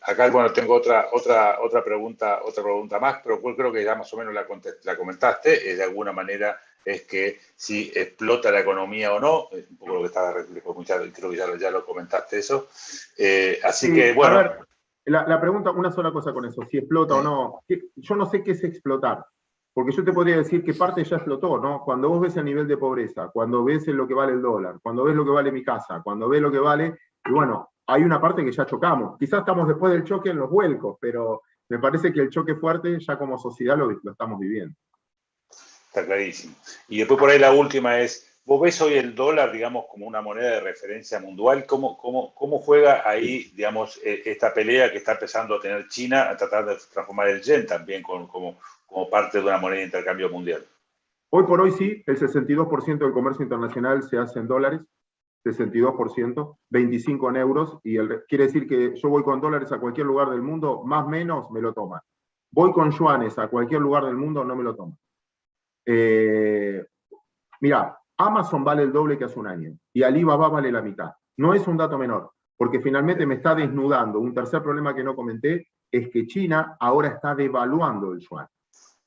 C: Acá, bueno, tengo otra pregunta más, pero creo que ya más o menos la comentaste. De alguna manera es que si explota la economía o no, un poco lo que estaba escuchando, creo que ya lo comentaste eso. Así
D: sí,
C: que, bueno.
D: A ver, la pregunta, una sola cosa con eso, si explota o no. Yo no sé qué es explotar, porque yo te podría decir que parte ya explotó, ¿no? Cuando vos ves el nivel de pobreza, cuando ves lo que vale el dólar, cuando ves lo que vale mi casa, cuando ves lo que vale, y bueno, hay una parte que ya chocamos. Quizás estamos después del choque en los vuelcos, pero me parece que el choque fuerte ya como sociedad lo estamos viviendo.
C: Está clarísimo. Y después por ahí la última es, ¿vos ves hoy el dólar, digamos, como una moneda de referencia mundial? ¿Cómo juega ahí, digamos, esta pelea que está empezando a tener China a tratar de transformar el yen también como parte de una moneda de intercambio mundial?
D: Hoy por hoy sí, el 62% del comercio internacional se hace en dólares, 62%, 25 en euros, y quiere decir que yo voy con dólares a cualquier lugar del mundo, más o menos me lo toman. Voy con yuanes a cualquier lugar del mundo, no me lo toman. Mirá, Amazon vale el doble que hace un año, y Alibaba vale la mitad. No es un dato menor, porque finalmente me está desnudando. Un tercer problema que no comenté es que China ahora está devaluando el yuan.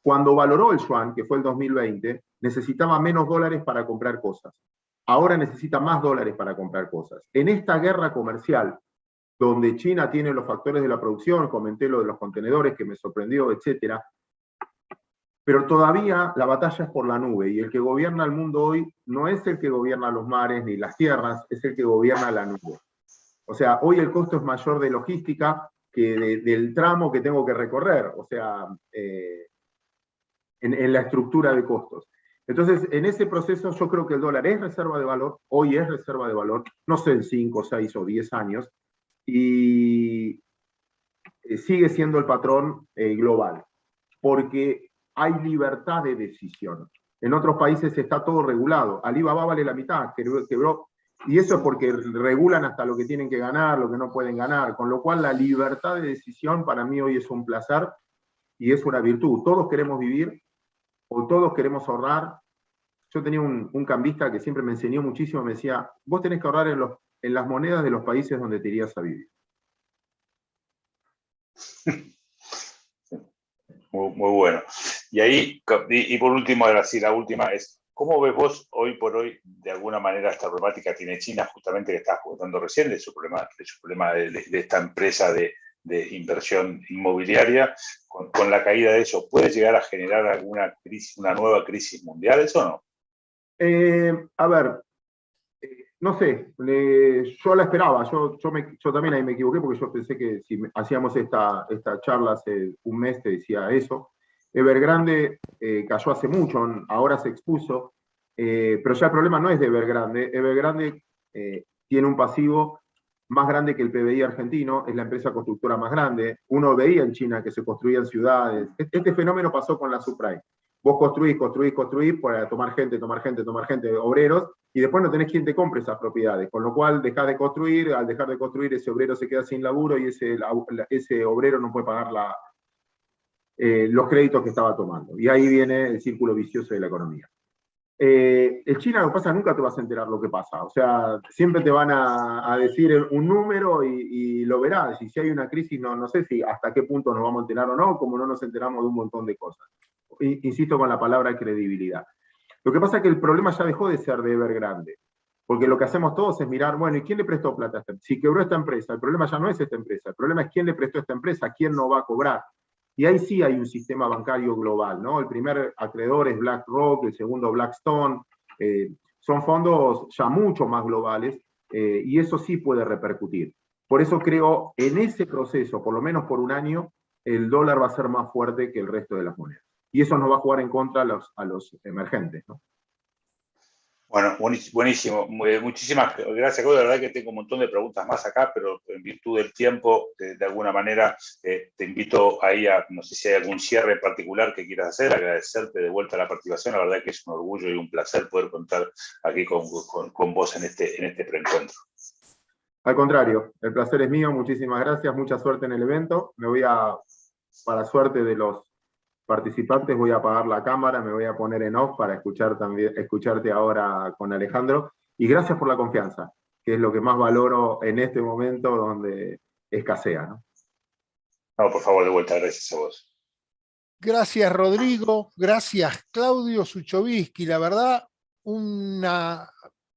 D: Cuando valoró el yuan, que fue el 2020, necesitaba menos dólares para comprar cosas. Ahora necesita más dólares para comprar cosas. En esta guerra comercial, donde China tiene los factores de la producción, comenté lo de los contenedores que me sorprendió, etcétera, pero todavía la batalla es por la nube, y el que gobierna el mundo hoy no es el que gobierna los mares ni las tierras, es el que gobierna la nube. O sea, hoy el costo es mayor de logística que del tramo que tengo que recorrer, o sea, en la estructura de costos. Entonces, en ese proceso yo creo que el dólar es reserva de valor, hoy es reserva de valor, no sé, en 5, 6 o 10 años, y sigue siendo el patrón global. Porque hay libertad de decisión. En otros países está todo regulado. Alibaba vale la mitad, quebró. Y eso es porque regulan hasta lo que tienen que ganar, lo que no pueden ganar. Con lo cual la libertad de decisión para mí hoy es un placer y es una virtud. Todos queremos vivir o todos queremos ahorrar. Yo tenía un cambista que siempre me enseñó muchísimo, me decía, vos tenés que ahorrar en las monedas de los países donde te irías a vivir.
C: Muy bueno. Y ahí, y por último, ahora sí, la última es, ¿cómo ves vos hoy por hoy, de alguna manera, esta problemática tiene China, justamente que estabas contando recién, de su problema de esta empresa de inversión inmobiliaria, con la caída de eso, ¿puede llegar a generar alguna crisis, una nueva crisis mundial, eso o no?
D: A ver, no sé, yo la esperaba, yo también ahí me equivoqué porque yo pensé que si hacíamos esta charla hace un mes te decía eso. Evergrande cayó hace mucho, ahora se expuso, pero ya el problema no es de Evergrande. Evergrande tiene un pasivo más grande que el PBI argentino, es la empresa constructora más grande. Uno veía en China que se construían ciudades. Este fenómeno pasó con la subprime. Vos construís para tomar gente, obreros, y después no tenés quien te compre esas propiedades, con lo cual dejás de construir, al dejar de construir ese obrero se queda sin laburo y ese obrero no puede pagar los créditos que estaba tomando. Y ahí viene el círculo vicioso de la economía. En China lo que pasa, nunca te vas a enterar lo que pasa. O sea, siempre te van a decir un número y lo verás. Y si hay una crisis, no sé si hasta qué punto nos vamos a enterar o no, como no nos enteramos de un montón de cosas. Insisto con la palabra credibilidad. Lo que pasa es que el problema ya dejó de ser de Evergrande, porque lo que hacemos todos es mirar, bueno, ¿y quién le prestó plata a esta empresa? Si quebró esta empresa, el problema ya no es esta empresa, el problema es quién le prestó a esta empresa, quién no va a cobrar. Y ahí sí hay un sistema bancario global, ¿no? El primer acreedor es BlackRock, el segundo Blackstone, son fondos ya mucho más globales, y eso sí puede repercutir. Por eso creo, en ese proceso, por lo menos por un año, el dólar va a ser más fuerte que el resto de las monedas. Y eso nos va a jugar en contra a los emergentes, ¿no?
C: Bueno, buenísimo. Muchísimas gracias. De verdad que tengo un montón de preguntas más acá, pero en virtud del tiempo, de alguna manera, te invito ahí a, no sé si hay algún cierre particular que quieras hacer, agradecerte de vuelta la participación. La verdad que es un orgullo y un placer poder contar aquí con vos en este preencuentro.
D: Al contrario, el placer es mío. Muchísimas gracias. Mucha suerte en el evento. Para suerte de los participantes, voy a apagar la cámara, me voy a poner en off para escucharte ahora con Alejandro. Y gracias por la confianza, que es lo que más valoro en este momento donde escasea, ¿no?
C: No, por favor, de vuelta, gracias a vos.
A: Gracias, Rodrigo. Gracias, Claudio Suchovsky. La verdad, un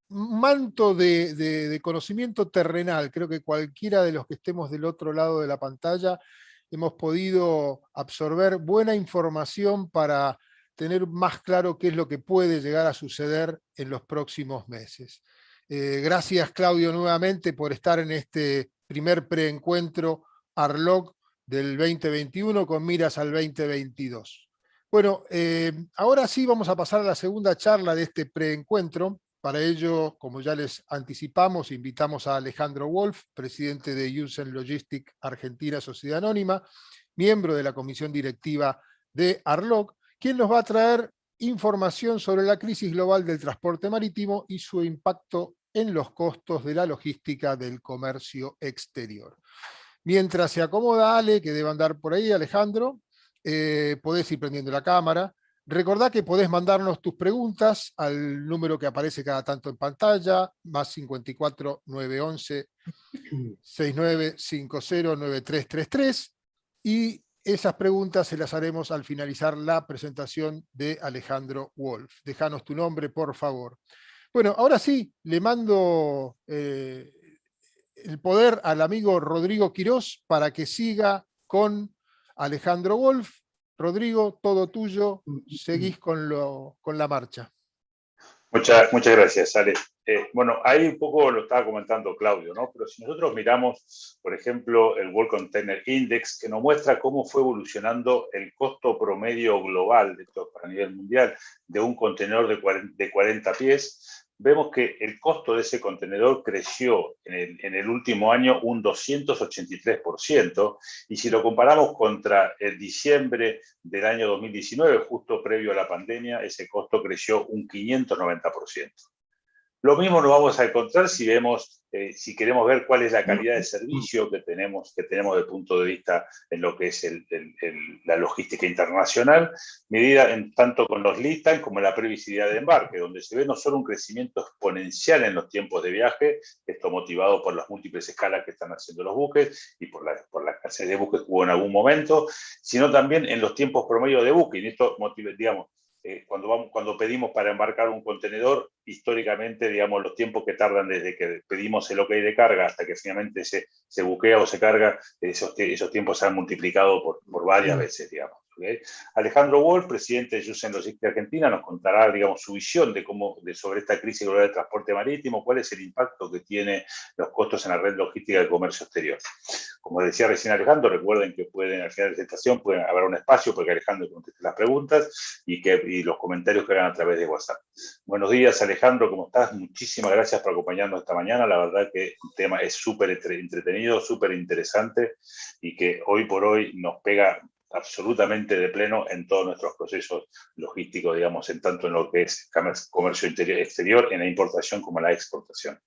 A: manto de conocimiento terrenal. Creo que cualquiera de los que estemos del otro lado de la pantalla hemos podido absorber buena información para tener más claro qué es lo que puede llegar a suceder en los próximos meses. Gracias, Claudio, nuevamente por estar en este primer preencuentro Arlog del 2021 con miras al 2022. Bueno, ahora sí vamos a pasar a la segunda charla de este preencuentro. Para ello, como ya les anticipamos, invitamos a Alejandro Wolf, presidente de Usen Logistic Argentina Sociedad Anónima, miembro de la comisión directiva de Arlog, quien nos va a traer información sobre la crisis global del transporte marítimo y su impacto en los costos de la logística del comercio exterior. Mientras se acomoda Ale, que debe andar por ahí, Alejandro, podés ir prendiendo la cámara. Recordá que podés mandarnos tus preguntas al número que aparece cada tanto en pantalla, más 54 911 6950 9333, y esas preguntas se las haremos al finalizar la presentación de Alejandro Wolf. Déjanos tu nombre, por favor. Bueno, ahora sí, le mando el poder al amigo Rodrigo Quirós para que siga con Alejandro Wolf. Rodrigo, todo tuyo, seguís con la marcha.
C: Muchas gracias, Ale. Bueno, ahí un poco lo estaba comentando Claudio, ¿no? Pero si nosotros miramos, por ejemplo, el World Container Index, que nos muestra cómo fue evolucionando el costo promedio global a nivel mundial de un contenedor de 40 pies, vemos que el costo de ese contenedor creció en el último año un 283%, y si lo comparamos contra el diciembre del año 2019, justo previo a la pandemia, ese costo creció un 590%. Lo mismo nos vamos a encontrar si vemos, si queremos ver cuál es la calidad de servicio que tenemos desde el punto de vista en lo que es la logística internacional, medida tanto con los lead time como la previsibilidad de embarque, donde se ve no solo un crecimiento exponencial en los tiempos de viaje, esto motivado por las múltiples escalas que están haciendo los buques y por la escasez de buques que hubo en algún momento, sino también en los tiempos promedio de buque. Y esto motiva, digamos, cuando pedimos para embarcar un contenedor, históricamente, digamos, los tiempos que tardan desde que pedimos el OK de carga hasta que finalmente se buquea o se carga, esos tiempos se han multiplicado por varias veces, digamos. ¿Okay? Alejandro Wolf, presidente de Yusen Logistics Argentina, nos contará, digamos, su visión sobre esta crisis global del transporte marítimo, cuál es el impacto que tiene los costos en la red logística del comercio exterior. Como decía recién Alejandro, recuerden que al final de la presentación pueden haber un espacio para que Alejandro conteste las preguntas y los comentarios que hagan a través de WhatsApp. Buenos días, Alejandro, ¿cómo estás? Muchísimas gracias por acompañarnos esta mañana. La verdad que el tema es súper entretenido, súper interesante, y que hoy por hoy nos pega absolutamente de pleno en todos nuestros procesos logísticos, digamos, tanto en lo que es comercio exterior, en la importación como en la exportación.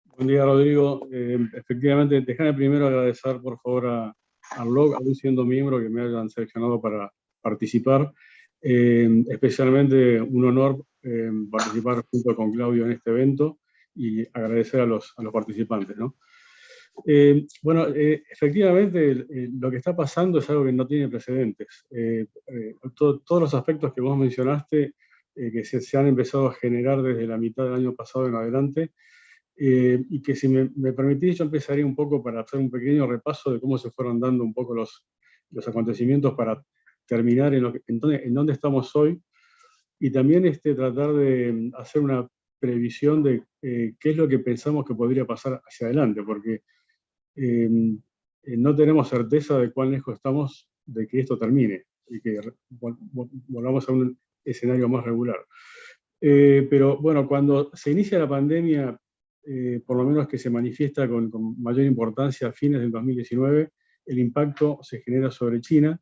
E: Buen día, Rodrigo. Efectivamente, déjame primero agradecer, por favor, a LOG, aún siendo miembro, que me hayan seleccionado para participar. Especialmente un honor participar junto con Claudio en este evento, y agradecer a los participantes, ¿no? Bueno, efectivamente, lo que está pasando es algo que no tiene precedentes. Todos los aspectos que vos mencionaste, que se han empezado a generar desde la mitad del año pasado en adelante, y que, si me permitís, yo empezaría un poco para hacer un pequeño repaso de cómo se fueron dando un poco los acontecimientos para terminar en dónde estamos hoy, y también tratar de hacer una previsión de qué es lo que pensamos que podría pasar hacia adelante, porque no tenemos certeza de cuán lejos estamos de que esto termine y que volvamos a un escenario más regular. Pero bueno, cuando se inicia la pandemia, por lo menos que se manifiesta con mayor importancia a fines del 2019, el impacto se genera sobre China,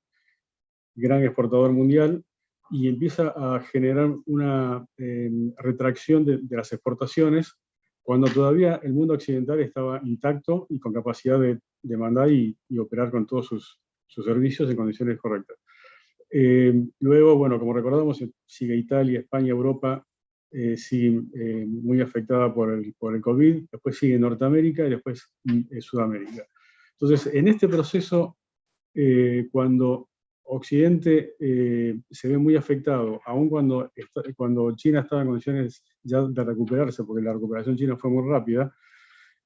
E: gran exportador mundial, y empieza a generar una retracción de las exportaciones, cuando todavía el mundo occidental estaba intacto y con capacidad de demandar y operar con todos sus servicios en condiciones correctas. Luego, bueno, como recordamos, sigue Italia, España, Europa, sigue muy afectada por el COVID, después sigue Norteamérica y después Sudamérica. Entonces, en este proceso, cuando Occidente se ve muy afectado, aun cuando China estaba en condiciones ya de recuperarse, porque la recuperación china fue muy rápida,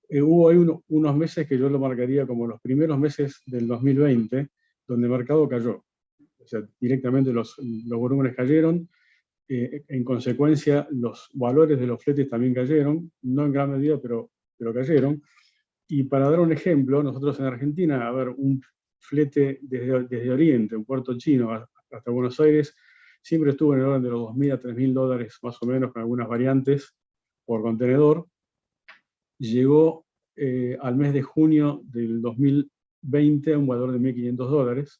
E: hubo ahí unos meses que yo lo marcaría como los primeros meses del 2020, donde el mercado cayó. O sea, directamente los volúmenes cayeron, en consecuencia los valores de los fletes también cayeron, no en gran medida, pero cayeron. Y para dar un ejemplo, nosotros en Argentina, a ver, un flete desde Oriente, un puerto chino hasta Buenos Aires, siempre estuvo en el orden de los $2.000 a $3.000 más o menos, con algunas variantes por contenedor. Llegó al mes de junio del 2020 a un valor de $1.500.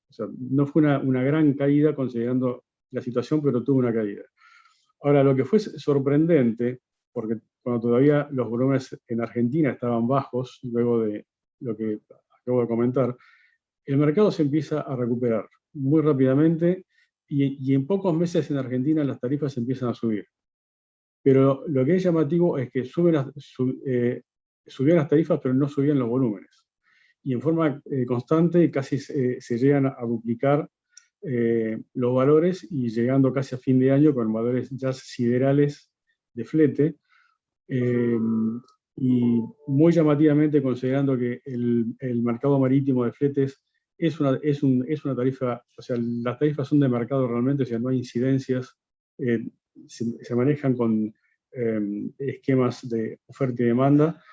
E: O sea, no fue una gran caída considerando la situación, pero tuvo una caída. Ahora, lo que fue sorprendente, porque cuando todavía los volúmenes en Argentina estaban bajos, luego de lo que acabo de comentar, el mercado se empieza a recuperar muy rápidamente, y en pocos meses en Argentina las tarifas empiezan a subir. Pero lo que es llamativo es que subían las tarifas, pero no subían los volúmenes. Y en forma constante casi se llegan a duplicar los valores, y llegando casi a fin de año con valores ya siderales de flete, y muy llamativamente, considerando que el mercado marítimo de fletes es una tarifa, o sea, las tarifas son de mercado realmente, o sea, no hay incidencias, se manejan con esquemas de oferta y demanda,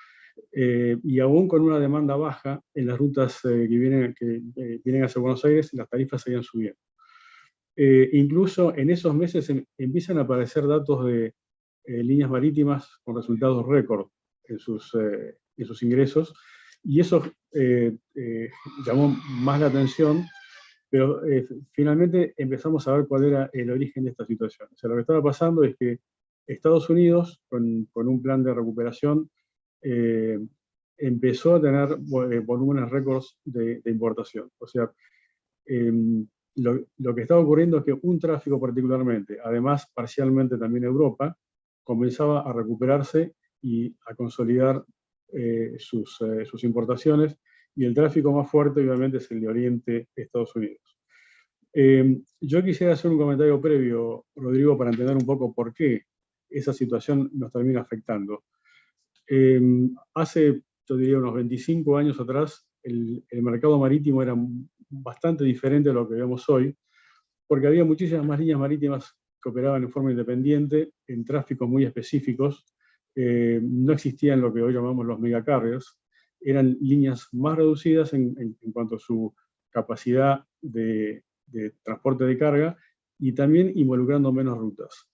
E: y aún con una demanda baja en las rutas que vienen hacia Buenos Aires, las tarifas seguían subiendo. Incluso en esos meses empiezan a aparecer datos de líneas marítimas con resultados récord en sus ingresos, y eso llamó más la atención, pero finalmente empezamos a ver cuál era el origen de esta situación. O sea, lo que estaba pasando es que Estados Unidos, con un plan de recuperación, empezó a tener volúmenes récords de importación. O sea, lo que estaba ocurriendo es que un tráfico particularmente, además parcialmente también Europa, comenzaba a recuperarse y a consolidar sus importaciones, y el tráfico más fuerte obviamente es el de Oriente, Estados Unidos. Yo quisiera hacer un comentario previo, Rodrigo, para entender un poco por qué esa situación nos termina afectando. Hace, yo diría, unos 25 años atrás, el mercado marítimo era bastante diferente a lo que vemos hoy, porque había muchísimas más líneas marítimas que operaban en forma independiente, en tráficos muy específicos. No existían lo que hoy llamamos los megacarriers, eran líneas más reducidas en cuanto a su capacidad de transporte de carga, y también involucrando menos rutas.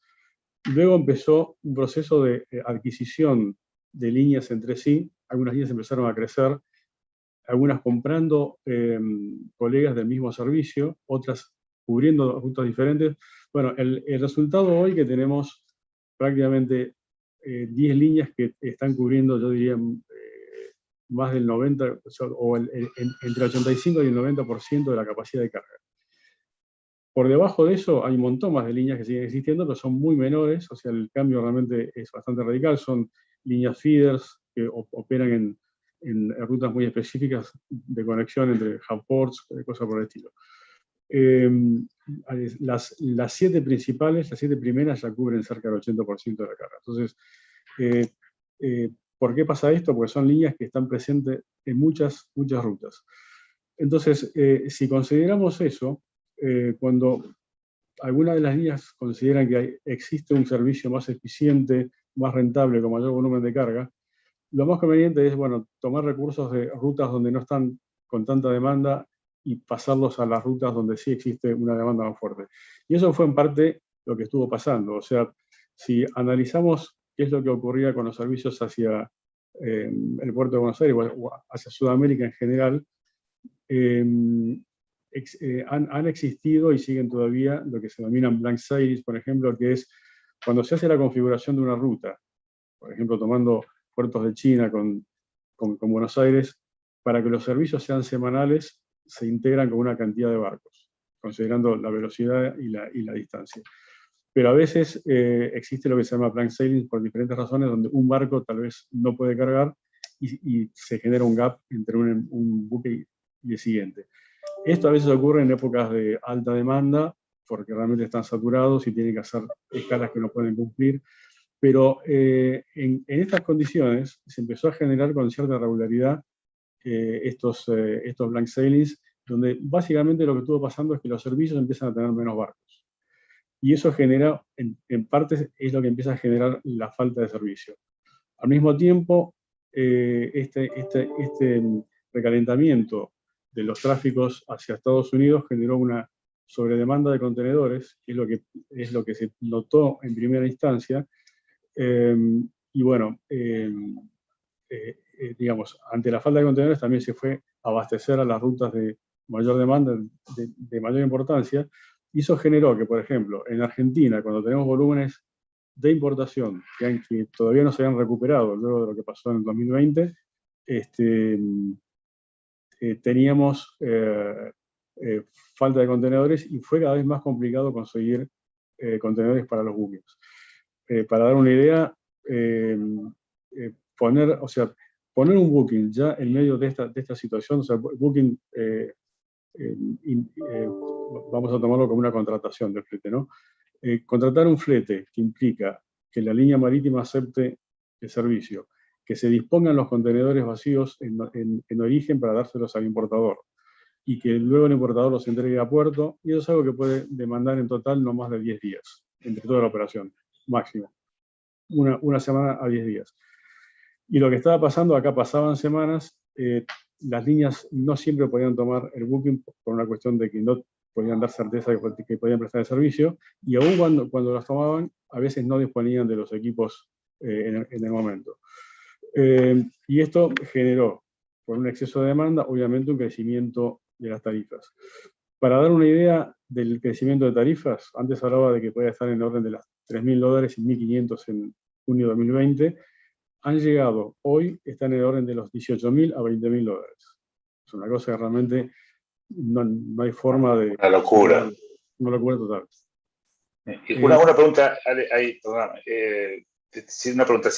E: Luego empezó un proceso de adquisición de líneas entre sí. Algunas líneas empezaron a crecer, algunas comprando colegas del mismo servicio, otras cubriendo rutas diferentes. Bueno, el resultado hoy que tenemos prácticamente 10 líneas que están cubriendo, yo diría, más del 90%, o entre el 85 y el 90% de la capacidad de carga. Por debajo de eso hay un montón más de líneas que siguen existiendo, pero son muy menores. O sea, el cambio realmente es bastante radical. Son líneas feeders que operan en rutas muy específicas de conexión entre hub ports, cosas por el estilo. Las 7 principales, las 7 primeras ya cubren cerca del 80% de la carga. Entonces, ¿por qué pasa esto? Porque son líneas que están presentes en muchas rutas. Entonces, si consideramos eso, cuando algunas de las líneas consideran que existe un servicio más eficiente, más rentable, con mayor volumen de carga, lo más conveniente es, bueno, tomar recursos de rutas donde no están con tanta demanda y pasarlos a las rutas donde sí existe una demanda más fuerte. Y eso fue en parte lo que estuvo pasando. O sea, si analizamos qué es lo que ocurría con los servicios hacia el puerto de Buenos Aires o hacia Sudamérica en general, han existido y siguen todavía lo que se denominan blank sailings, por ejemplo, que es cuando se hace la configuración de una ruta, por ejemplo, tomando puertos de China con Buenos Aires, para que los servicios sean semanales, se integran con una cantidad de barcos, considerando la velocidad y la distancia. Pero a veces existe lo que se llama blank sailing por diferentes razones, donde un barco tal vez no puede cargar y se genera un gap entre un buque y el siguiente. Esto a veces ocurre en épocas de alta demanda, porque realmente están saturados y tienen que hacer escalas que no pueden cumplir. Pero en estas condiciones se empezó a generar con cierta regularidad estos blank sailings, donde básicamente lo que estuvo pasando es que los servicios empiezan a tener menos barcos. Y eso genera, en parte, es lo que empieza a generar la falta de servicio. Al mismo tiempo, este recalentamiento de los tráficos hacia Estados Unidos generó una sobredemanda de contenedores, que es lo que se notó en primera instancia. Y bueno, digamos, ante la falta de contenedores también se fue a abastecer a las rutas de mayor demanda, de mayor importancia, y eso generó que, por ejemplo, en Argentina, cuando tenemos volúmenes de importación que todavía no se habían recuperado luego de lo que pasó en el 2020, teníamos falta de contenedores y fue cada vez más complicado conseguir contenedores para los buques. Para dar una idea, poner un booking ya en medio de esta situación, o sea, booking, vamos a tomarlo como una contratación del flete, ¿no? Contratar un flete que implica que la línea marítima acepte el servicio, que se dispongan los contenedores vacíos en origen para dárselos al importador, y que luego el importador los entregue a puerto, y eso es algo que puede demandar en total no más de 10 días, entre toda la operación, máximo. Una semana a 10 días. Y lo que estaba pasando, acá pasaban semanas, las líneas no siempre podían tomar el booking por una cuestión de que no podían dar certeza de que podían prestar el servicio, y aún cuando las tomaban, a veces no disponían de los equipos en el momento. Y esto generó, por un exceso de demanda, obviamente un crecimiento de las tarifas. Para dar una idea del crecimiento de tarifas, antes hablaba de que podía estar en el orden de las $3.000 y 1.500 en junio de 2020, han llegado, hoy están en el orden de los $18.000 a $20.000. Es una cosa que realmente no hay forma de...
C: Una locura.
E: Una locura total.
C: Una pregunta, una pregunta,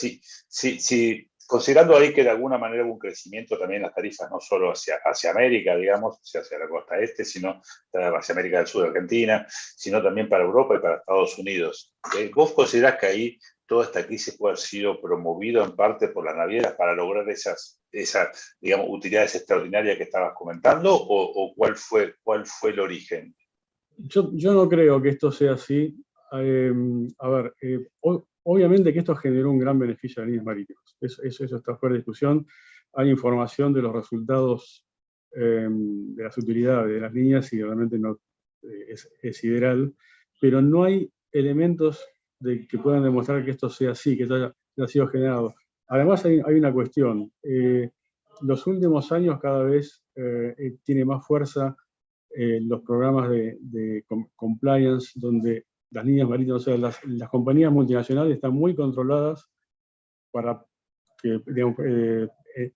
C: considerando ahí que de alguna manera hubo un crecimiento también en las tarifas, no solo hacia América, digamos, o sea, hacia la costa este, sino hacia América del Sur, Argentina, sino también para Europa y para Estados Unidos. ¿Vos considerás que ahí toda esta crisis puede haber sido promovida en parte por las navieras para lograr esas digamos, utilidades extraordinarias que estabas comentando, o cuál fue el origen?
E: Yo no creo que esto sea así. Obviamente que esto generó un gran beneficio a las líneas marítimas. Eso está fuera de discusión. Hay información de los resultados de las utilidades de las líneas y realmente no es sideral, pero no hay elementos que puedan demostrar que esto sea así, que esto haya sido generado. Además hay una cuestión. Los últimos años cada vez tiene más fuerza los programas de compliance, donde las líneas marítimas, o sea, las compañías multinacionales están muy controladas para que, digamos, en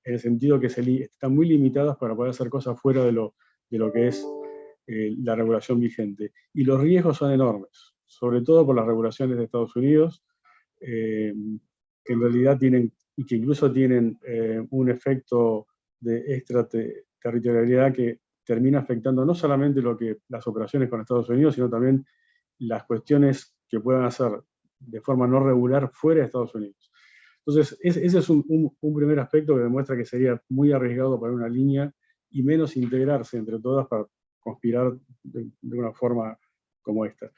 E: el sentido que están muy limitadas para poder hacer cosas fuera de lo que es la regulación vigente. Y los riesgos son enormes, sobre todo por las regulaciones de Estados Unidos, que en realidad tienen, y que incluso tienen un efecto de extraterritorialidad que termina afectando no solamente las operaciones con Estados Unidos, sino también las cuestiones que puedan hacer de forma no regular fuera de Estados Unidos. Entonces, ese es un primer aspecto que demuestra que sería muy arriesgado para una línea y menos integrarse entre todas para conspirar de una forma como esta.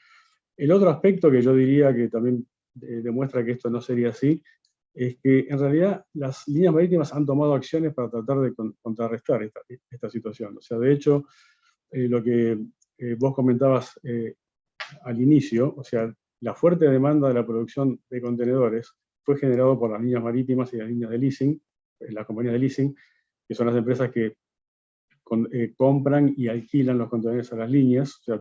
E: El otro aspecto que yo diría que también demuestra que esto no sería así, es que en realidad las líneas marítimas han tomado acciones para tratar de contrarrestar esta situación. O sea, de hecho, lo que vos comentabas al inicio, o sea, la fuerte demanda de la producción de contenedores fue generado por las líneas marítimas y las líneas de leasing, las compañías de leasing, que son las empresas que compran y alquilan los contenedores a las líneas. O sea,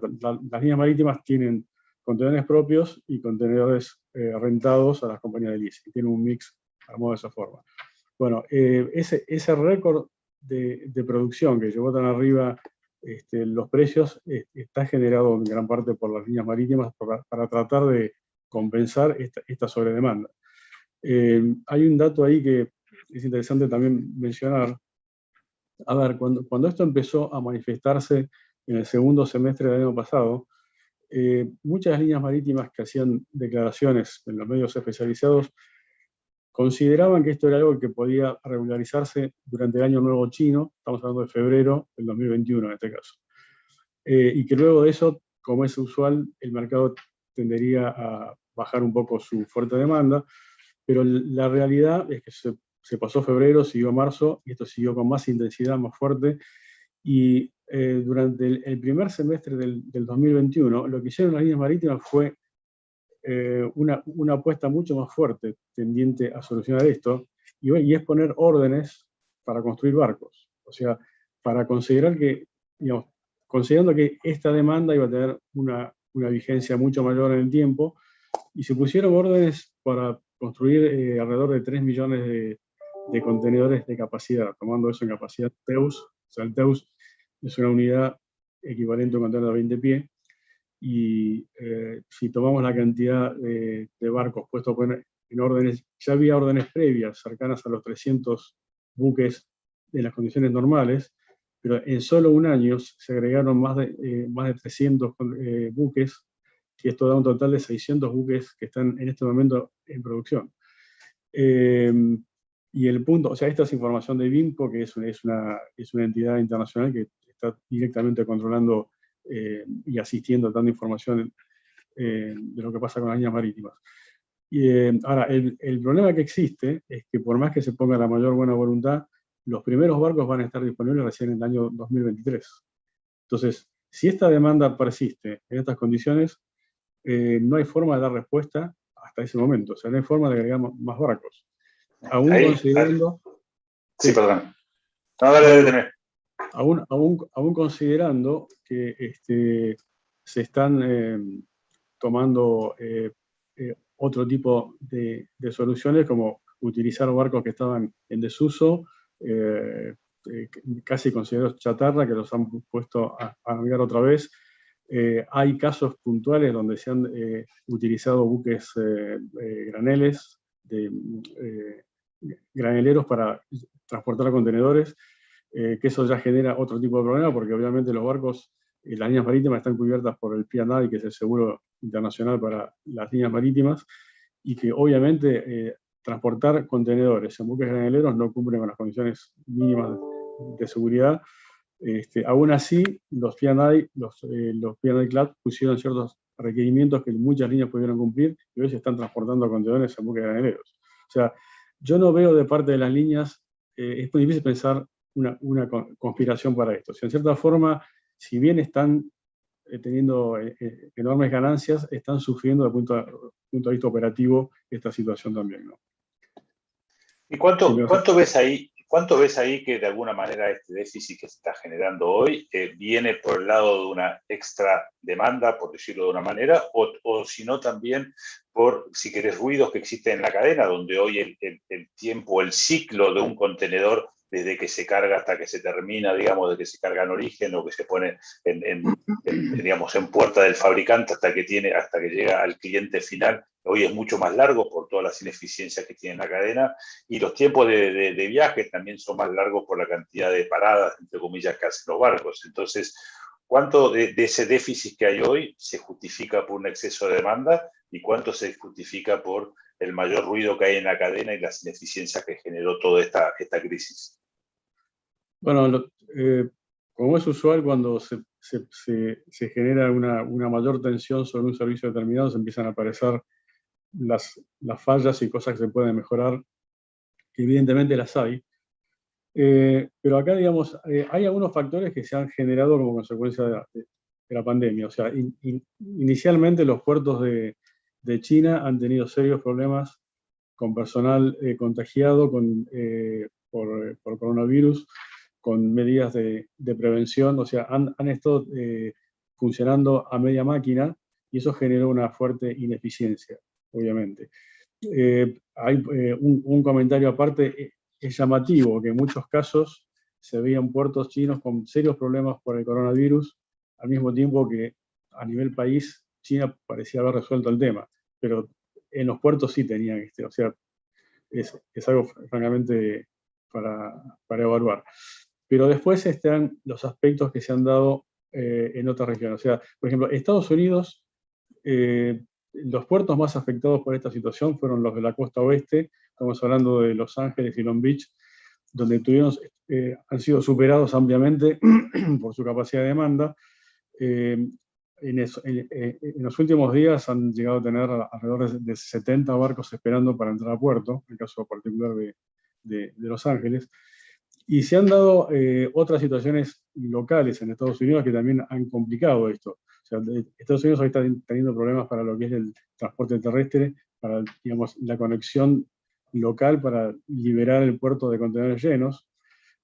E: las líneas marítimas tienen contenedores propios y contenedores rentados a las compañías de leasing. Tienen un mix armado de esa forma. Bueno, ese récord de producción que llevó tan arriba los precios está generado en gran parte por las líneas marítimas para tratar de compensar esta sobredemanda. Hay un dato ahí que es interesante también mencionar. A ver, cuando esto empezó a manifestarse en el segundo semestre del año pasado, muchas líneas marítimas que hacían declaraciones en los medios especializados consideraban que esto era algo que podía regularizarse durante el Año Nuevo Chino, estamos hablando de febrero del 2021 en este caso, y que luego de eso, como es usual, el mercado tendería a bajar un poco su fuerte demanda, pero la realidad es que se pasó febrero, siguió marzo, y esto siguió con más intensidad, más fuerte, y durante el primer semestre del 2021, lo que hicieron las líneas marítimas fue una apuesta mucho más fuerte tendiente a solucionar esto, y es poner órdenes para construir barcos. O sea, para considerar que, digamos, considerando que esta demanda iba a tener una vigencia mucho mayor en el tiempo, y se pusieron órdenes para construir alrededor de 3 millones de contenedores de capacidad, tomando eso en capacidad TEUS. O sea, el TEUS es una unidad equivalente a un contenedor de 20 pies, y si tomamos la cantidad de barcos puestos en órdenes, ya había órdenes previas cercanas a los 300 buques en las condiciones normales, pero en solo un año se agregaron más de 300 buques, y esto da un total de 600 buques que están en este momento en producción. Y el punto, o sea, esta es información de BIMCO, que es una entidad internacional que está directamente controlando y asistiendo, dando información de lo que pasa con las líneas marítimas. Ahora, el problema que existe es que por más que se ponga la mayor buena voluntad, los primeros barcos van a estar disponibles recién en el año 2023. Entonces, si esta demanda persiste en estas condiciones, no hay forma de dar respuesta hasta ese momento. O sea, no hay forma de agregar más barcos. Aún considerando...
C: Sí, perdón. No, dale.
E: Aún considerando que se están tomando otro tipo de soluciones, como utilizar barcos que estaban en desuso, casi considerados chatarra, que los han puesto a navegar otra vez. Hay casos puntuales donde se han utilizado buques graneles, graneleros para transportar contenedores, que eso ya genera otro tipo de problema, porque obviamente los barcos, las líneas marítimas están cubiertas por el P&I, que es el seguro internacional para las líneas marítimas, y que obviamente transportar contenedores en buques graneleros no cumplen con las condiciones mínimas de seguridad. Aún así, los P&I Club pusieron ciertos requerimientos que muchas líneas pudieron cumplir y hoy se están transportando contenedores en buques graneleros. O sea, yo no veo de parte de las líneas, es muy difícil pensar una conspiración para esto. O sea, en cierta forma, si bien están teniendo enormes ganancias, están sufriendo desde el punto de vista operativo esta situación también, ¿no?
C: ¿Y cuánto ves ahí? ¿Cuánto ves ahí que de alguna manera este déficit que se está generando hoy viene por el lado de una extra demanda, por decirlo de una manera, o si no también por, si querés, ruidos que existen en la cadena, donde hoy el tiempo, el ciclo de un contenedor, desde que se carga hasta que se termina, digamos, de que se carga en origen o que se pone digamos, en puerta del fabricante hasta que llega al cliente final, hoy es mucho más largo por todas las ineficiencias que tiene la cadena, y los tiempos de viaje también son más largos por la cantidad de paradas, entre comillas, que hacen los barcos. Entonces, ¿cuánto de ese déficit que hay hoy se justifica por un exceso de demanda y cuánto se justifica por el mayor ruido que hay en la cadena y las ineficiencias que generó toda esta crisis?
E: Bueno, como es usual, cuando se genera una mayor tensión sobre un servicio determinado, se empiezan a aparecer las fallas y cosas que se pueden mejorar, que evidentemente las hay. Pero acá, digamos, hay algunos factores que se han generado como consecuencia de la pandemia. O sea, inicialmente los puertos de China han tenido serios problemas con personal contagiado por coronavirus, con medidas de prevención. O sea, han estado funcionando a media máquina y eso generó una fuerte ineficiencia, obviamente. Hay un comentario aparte. Es llamativo que en muchos casos se veían puertos chinos con serios problemas por el coronavirus, al mismo tiempo que a nivel país China parecía haber resuelto el tema, pero en los puertos sí tenían, o sea, es algo francamente para evaluar. Pero después están los aspectos que se han dado en otras regiones. O sea, por ejemplo, Estados Unidos, los puertos más afectados por esta situación fueron los de la costa oeste. Estamos hablando de Los Ángeles y Long Beach, donde han sido superados ampliamente por su capacidad de demanda. En los últimos días han llegado a tener alrededor de 70 barcos esperando para entrar a puerto, en el caso particular de Los Ángeles. Y se han dado otras situaciones locales en Estados Unidos que también han complicado esto. O sea, Estados Unidos hoy está teniendo problemas para lo que es el transporte terrestre, para, digamos, la conexión local para liberar el puerto de contenedores llenos.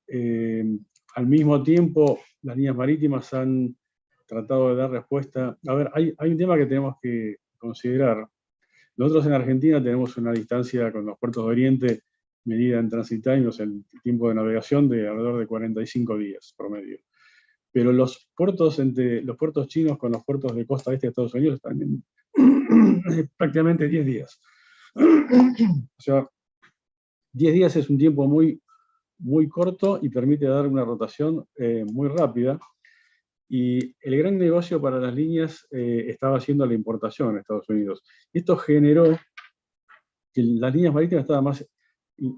E: Al mismo tiempo, las líneas marítimas han tratado de dar respuesta. A ver, hay un tema que tenemos que considerar. Nosotros en Argentina tenemos una distancia con los puertos de Oriente medida en transit time, o sea, el tiempo de navegación de alrededor de 45 días promedio. Pero los puertos chinos con los puertos de costa este de Estados Unidos están en prácticamente 10 días. O sea, 10 días es un tiempo muy, muy corto y permite dar una rotación muy rápida. Y el gran negocio para las líneas estaba siendo la importación en Estados Unidos. Esto generó que las líneas marítimas estaban más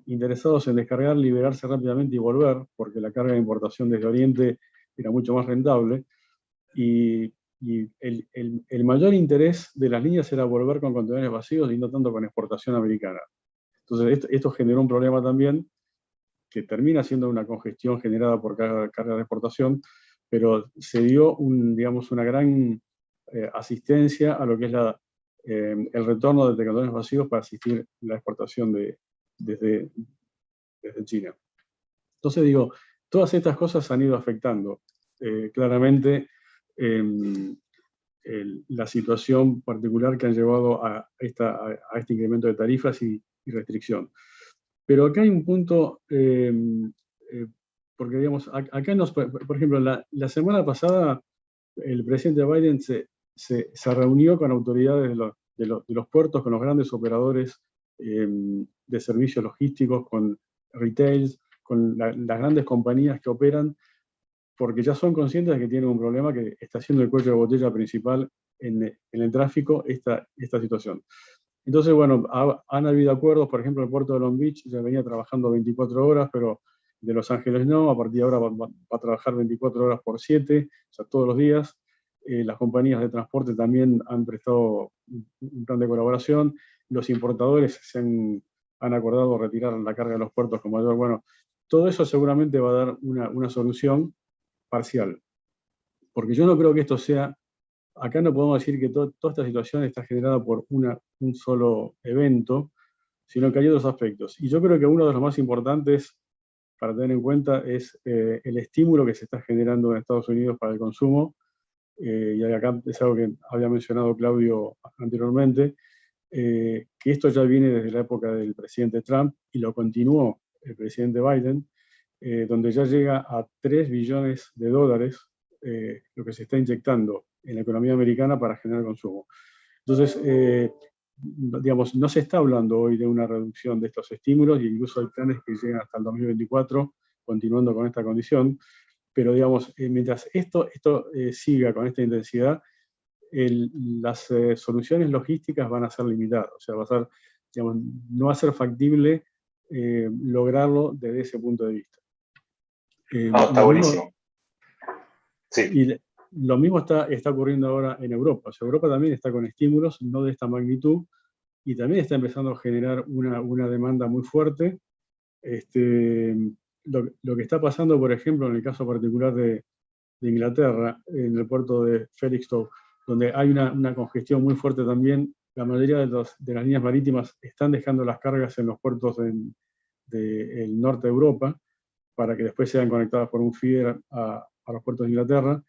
E: interesados en descargar, liberarse rápidamente y volver, porque la carga de importación desde Oriente era mucho más rentable. Y el mayor interés de las líneas era volver con contenedores vacíos y no tanto con exportación americana. Entonces esto generó un problema también, que termina siendo una congestión generada por carga de exportación, pero se dio digamos, una gran asistencia a lo que es el retorno de contenedores vacíos para asistir la exportación desde China. Entonces digo, todas estas cosas han ido afectando claramente la situación particular que han llevado a este incremento de tarifas y restricción. Pero acá hay un punto, porque digamos, acá por ejemplo, la semana pasada el presidente Biden se reunió con autoridades de los puertos, con los grandes operadores de servicios logísticos, con retails, con las grandes compañías que operan, porque ya son conscientes de que tienen un problema que está siendo el cuello de botella principal en el tráfico, esta situación. Entonces, bueno, han habido acuerdos, por ejemplo, el puerto de Long Beach ya venía trabajando 24 horas, pero de Los Ángeles no, a partir de ahora va a trabajar 24 horas por 7, o sea, todos los días. Las compañías de transporte también han prestado un plan de colaboración, los importadores han acordado retirar la carga de los puertos con mayor. Bueno, todo eso seguramente va a dar una solución parcial, porque yo no creo que esto sea. Acá no podemos decir que toda esta situación está generada por un solo evento, sino que hay otros aspectos. Y yo creo que uno de los más importantes para tener en cuenta es el estímulo que se está generando en Estados Unidos para el consumo, y acá es algo que había mencionado Claudio anteriormente, que esto ya viene desde la época del presidente Trump y lo continuó el presidente Biden, donde ya llega a $3 billones lo que se está inyectando en la economía americana para generar consumo. Entonces, digamos, no se está hablando hoy de una reducción de estos estímulos, y incluso hay planes que llegan hasta el 2024, continuando con esta condición, pero digamos, mientras esto siga con esta intensidad, las soluciones logísticas van a ser limitadas, o sea, digamos, no va a ser factible lograrlo desde ese punto de vista.
C: No, está buenísimo. Sí.
E: Y lo mismo está ocurriendo ahora en Europa. O sea, Europa también está con estímulos, no de esta magnitud, y también está empezando a generar una demanda muy fuerte. Lo que está pasando, por ejemplo, en el caso particular de Inglaterra, en el puerto de Felixstowe, donde hay una congestión muy fuerte también, la mayoría de las líneas marítimas están dejando las cargas en los puertos del norte de Europa, para que después sean conectadas por un feeder a los puertos de Inglaterra,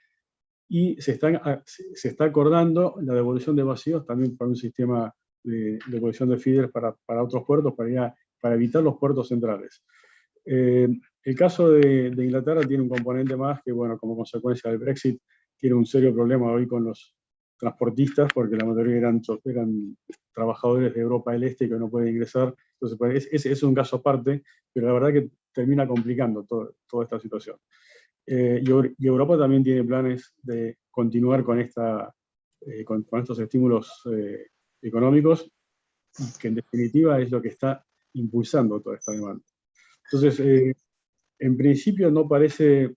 E: y se está acordando la devolución de vacíos también para un sistema de devolución de feeders para otros puertos, para evitar los puertos centrales. El caso de Inglaterra tiene un componente más que, bueno, como consecuencia del Brexit, tiene un serio problema hoy con los transportistas, porque la mayoría eran trabajadores de Europa del Este que no pueden ingresar. Entonces, pues, ese es un caso aparte, pero la verdad que termina complicando toda esta situación. Y Europa también tiene planes de continuar con estos estímulos económicos, que en definitiva es lo que está impulsando toda esta demanda. Entonces, en principio no parece,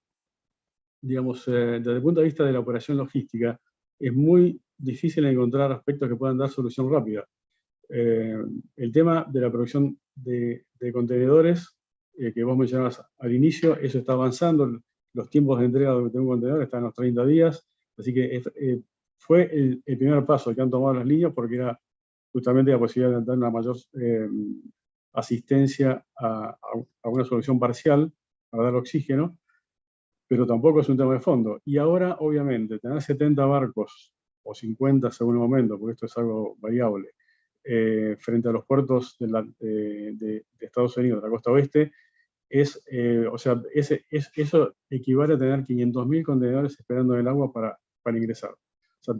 E: digamos, desde el punto de vista de la operación logística, es muy difícil encontrar aspectos que puedan dar solución rápida. El tema de la producción de contenedores, que vos mencionabas al inicio, eso está avanzando. Los tiempos de entrega de un contenedor están a los 30 días, así que fue el primer paso que han tomado las líneas, porque era justamente la posibilidad de dar una mayor asistencia a una solución parcial para dar oxígeno, pero tampoco es un tema de fondo. Y ahora, obviamente, tener 70 barcos, o 50 según el momento, porque esto es algo variable, frente a los puertos de Estados Unidos, de la costa oeste, o sea, eso equivale a tener 500.000 contenedores esperando en el agua para ingresar. O sea,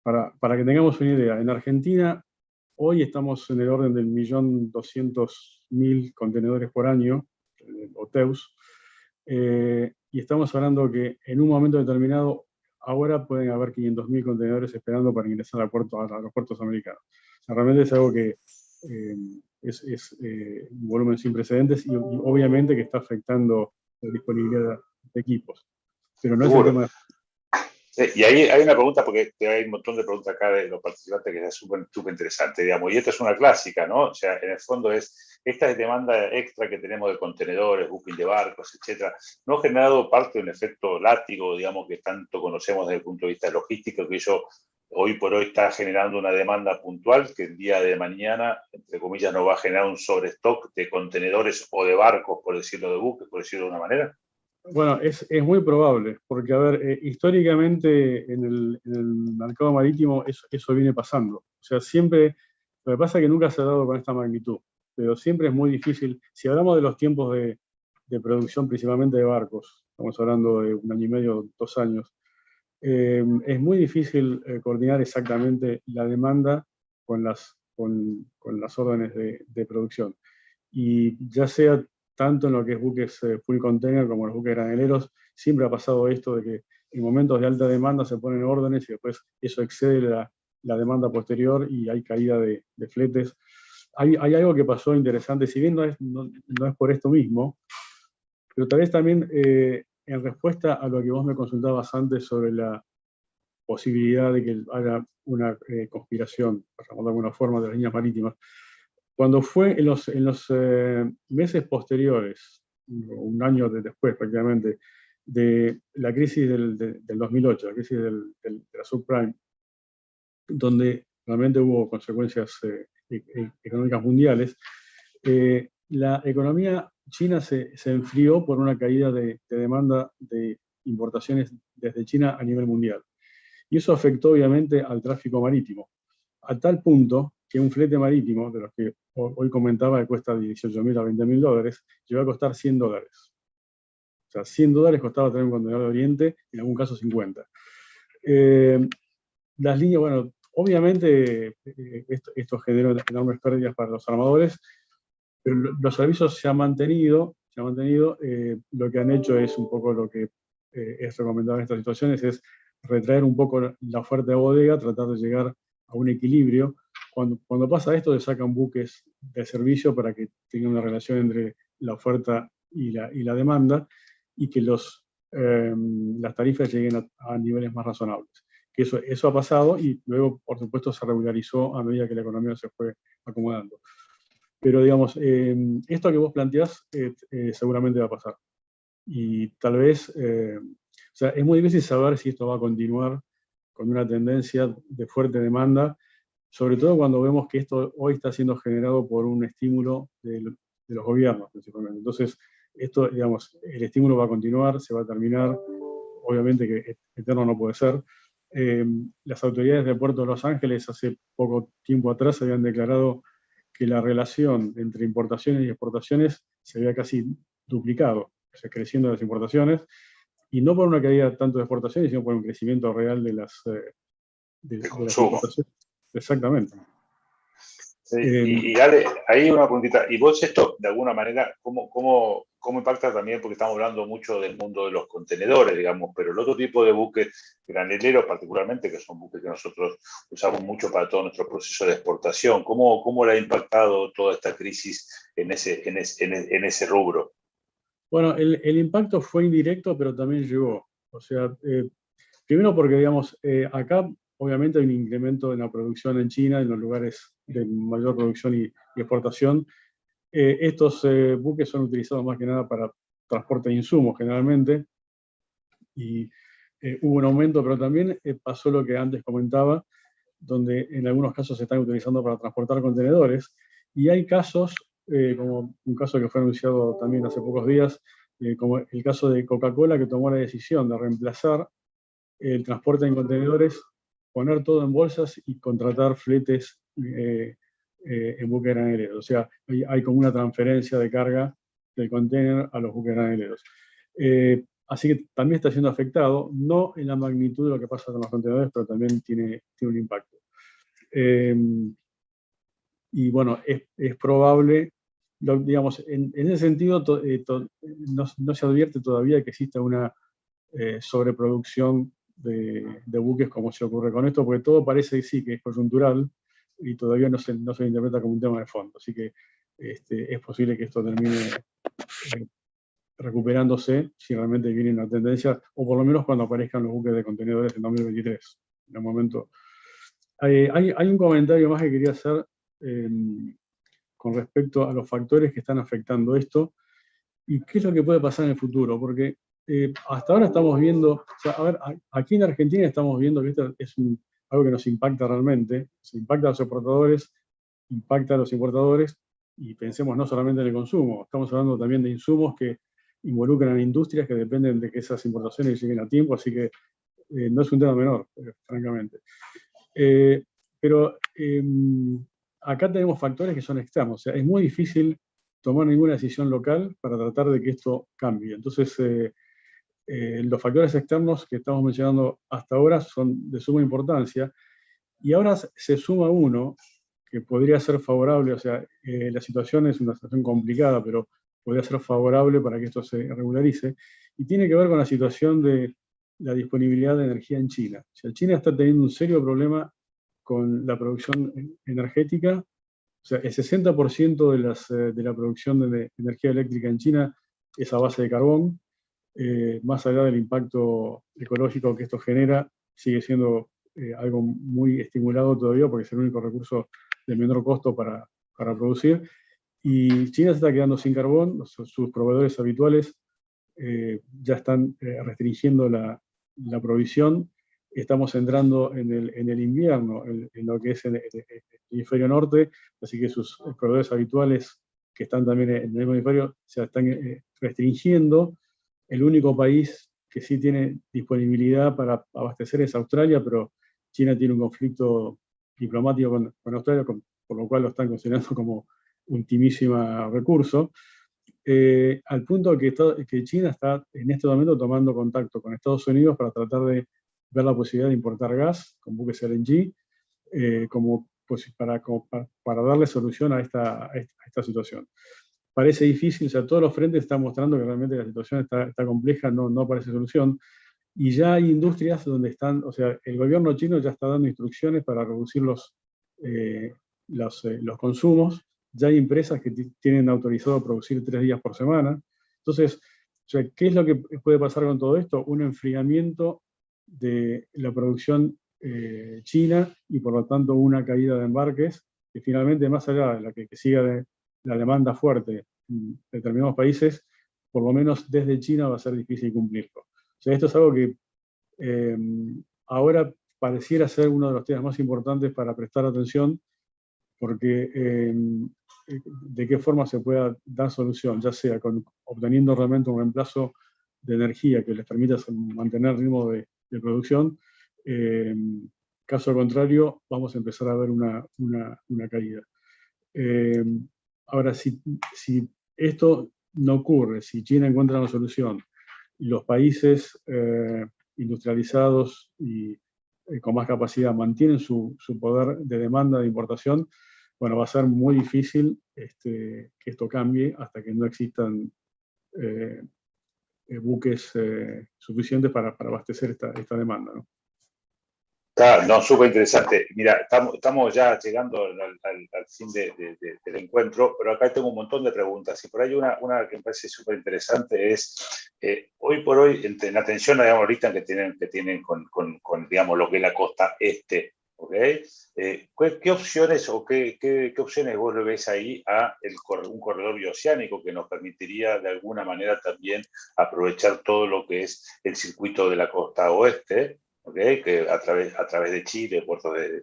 E: para que tengamos una idea, en Argentina hoy estamos en el orden del 1.200.000 contenedores por año, o TEUs, y estamos hablando que en un momento determinado ahora pueden haber 500.000 contenedores esperando para ingresar a los puertos americanos. O sea, realmente es algo que es un volumen sin precedentes, y obviamente que está afectando la disponibilidad de equipos. Pero no es el tema.
C: Sí, y ahí hay una pregunta, porque hay un montón de preguntas acá de los participantes que es súper interesante, digamos, y esta es una clásica, ¿no? O sea, en el fondo esta demanda extra que tenemos de contenedores, booking de barcos, etcétera, ¿no ha generado parte de un efecto látigo, digamos, que tanto conocemos desde el punto de vista logístico, que eso hoy por hoy está generando una demanda puntual que el día de mañana, entre comillas, nos va a generar un sobrestock de contenedores o de barcos, por decirlo, de buques, por decirlo de una manera?
E: Bueno, es muy probable, porque, a ver, históricamente en el mercado marítimo eso viene pasando. O sea, siempre, lo que pasa es que nunca se ha dado con esta magnitud, pero siempre es muy difícil. Si hablamos de los tiempos de producción, principalmente de barcos, estamos hablando de 1 año y medio, 2 años, es muy difícil coordinar exactamente la demanda con las órdenes de producción. Y ya sea tanto en lo que es buques full container como los buques graneleros, siempre ha pasado esto de que en momentos de alta demanda se ponen órdenes y después eso excede la demanda posterior y hay caída de fletes. Hay algo que pasó interesante, si bien no es por esto mismo, pero tal vez también en respuesta a lo que vos me consultabas antes sobre la posibilidad de que haga una conspiración, por llamarlo de alguna forma, de las líneas marítimas. Cuando fue en los meses posteriores, 1 año después prácticamente, de la crisis del 2008, la crisis de la subprime, donde realmente hubo consecuencias económicas mundiales, la economía china se enfrió por una caída de demanda de importaciones desde China a nivel mundial. Y eso afectó obviamente al tráfico marítimo, a tal punto que un flete marítimo, de los que hoy comentaba que cuesta $18.000 a $20.000, llegó a costar $100. O sea, $100 costaba traer un contenedor de Oriente, en algún caso 50. Las líneas, bueno, obviamente esto generó enormes pérdidas para los armadores, pero los servicios se han mantenido. Lo que han hecho es un poco lo que es recomendado en estas situaciones, es retraer un poco la oferta de bodega, tratar de llegar a un equilibrio. Cuando pasa esto, se sacan buques de servicio para que tenga una relación entre la oferta y la demanda, y que las tarifas lleguen a niveles más razonables. Que eso ha pasado y luego, por supuesto, se regularizó a medida que la economía se fue acomodando. Pero, digamos, esto que vos planteás seguramente va a pasar. Y tal vez, o sea, es muy difícil saber si esto va a continuar con una tendencia de fuerte demanda, sobre todo cuando vemos que esto hoy está siendo generado por un estímulo de los gobiernos, principalmente. Entonces, esto, digamos, el estímulo va a continuar, se va a terminar, obviamente que eterno no puede ser. Las autoridades del puerto de Los Ángeles hace poco tiempo atrás habían declarado que la relación entre importaciones y exportaciones se había casi duplicado, o sea, creciendo las importaciones, y no por una caída tanto de exportaciones, sino por un crecimiento real de las importaciones. Exactamente.
C: Sí, y Ale, ahí una puntita. ¿Y vos esto, de alguna manera, cómo impacta también? Porque estamos hablando mucho del mundo de los contenedores, digamos, pero el otro tipo de buques graneleros, particularmente, que son buques que nosotros usamos mucho para todo nuestro proceso de exportación, ¿cómo le ha impactado toda esta crisis en ese rubro?
E: Bueno, el impacto fue indirecto, pero también llegó. O sea, primero porque, digamos, acá obviamente hay un incremento en la producción en China, en los lugares de mayor producción y exportación. Estos buques son utilizados más que nada para transporte de insumos generalmente, y hubo un aumento, pero también pasó lo que antes comentaba, donde en algunos casos se están utilizando para transportar contenedores, y hay casos, como un caso que fue anunciado también hace pocos días, como el caso de Coca-Cola, que tomó la decisión de reemplazar el transporte en contenedores, poner todo en bolsas y contratar fletes en buques graneleros. O sea, hay como una transferencia de carga del container a los buques graneleros. Así que también está siendo afectado, no en la magnitud de lo que pasa con los contenedores, pero también tiene un impacto. Y bueno, es probable, digamos, en ese sentido, no se advierte todavía que exista una sobreproducción de buques como se ocurre con esto, porque todo parece sí que es coyuntural y todavía no se interpreta como un tema de fondo. Así que es posible que esto termine recuperándose si realmente viene una tendencia, o por lo menos cuando aparezcan los buques de contenedores en 2023. En el momento. Hay un comentario más que quería hacer con respecto a los factores que están afectando esto y qué es lo que puede pasar en el futuro, porque hasta ahora estamos viendo, o sea, a ver, aquí en Argentina estamos viendo que esto es algo que nos impacta realmente, se impacta a los exportadores, impacta a los importadores, y pensemos no solamente en el consumo, estamos hablando también de insumos que involucran a industrias que dependen de que esas importaciones lleguen a tiempo, así que no es un tema menor, francamente. Pero acá tenemos factores que son externos, o sea, es muy difícil tomar ninguna decisión local para tratar de que esto cambie. Entonces, los factores externos que estamos mencionando hasta ahora son de suma importancia, y ahora se suma uno que podría ser favorable, o sea, la situación es una situación complicada, pero podría ser favorable para que esto se regularice, y tiene que ver con la situación de la disponibilidad de energía en China. O sea, China está teniendo un serio problema con la producción energética. O sea, el 60% de la producción de energía eléctrica en China es a base de carbón. Más allá del impacto ecológico que esto genera, sigue siendo algo muy estimulado todavía porque es el único recurso de menor costo para producir. Y China se está quedando sin carbón, sus proveedores habituales ya están restringiendo la provisión. Estamos entrando en el invierno, en lo que es el hemisferio norte, así que sus proveedores habituales que están también en el mismo hemisferio se están restringiendo. El único país que sí tiene disponibilidad para abastecer es Australia, pero China tiene un conflicto diplomático con Australia, por lo cual lo están considerando como ultimísimo recurso. Al punto que China está en este momento tomando contacto con Estados Unidos para tratar de ver la posibilidad de importar gas con buques LNG para darle solución a esta situación. Parece difícil, o sea, todos los frentes están mostrando que realmente la situación está compleja, no parece solución, y ya hay industrias donde están, o sea, el gobierno chino ya está dando instrucciones para reducir los consumos. Ya hay empresas que tienen autorizado producir 3 días por semana. Entonces, o sea, ¿qué es lo que puede pasar con todo esto? Un enfriamiento de la producción china y por lo tanto una caída de embarques que finalmente, más allá de la que siga la demanda fuerte en determinados países, por lo menos desde China va a ser difícil cumplirlo. O sea, esto es algo que ahora pareciera ser uno de los temas más importantes para prestar atención, porque de qué forma se pueda dar solución, ya sea obteniendo realmente un reemplazo de energía que les permita mantener el ritmo de producción. Caso contrario, vamos a empezar a ver una caída. Ahora, si esto no ocurre, si China encuentra una solución y los países industrializados y con más capacidad mantienen su poder de demanda de importación, bueno, va a ser muy difícil que esto cambie hasta que no existan buques suficientes para abastecer esta demanda, ¿no?
C: Claro, no, súper interesante. Mira, estamos ya llegando al fin del encuentro, pero acá tengo un montón de preguntas. Y por ahí una que me parece súper interesante es, hoy por hoy, en atención, digamos, ahorita que tienen con digamos, lo que es la costa este, ¿ok? ¿Qué opciones o qué opciones vos le ves ahí a un corredor bioceánico que nos permitiría de alguna manera también aprovechar todo lo que es el circuito de la costa oeste? Okay, que a través de Chile,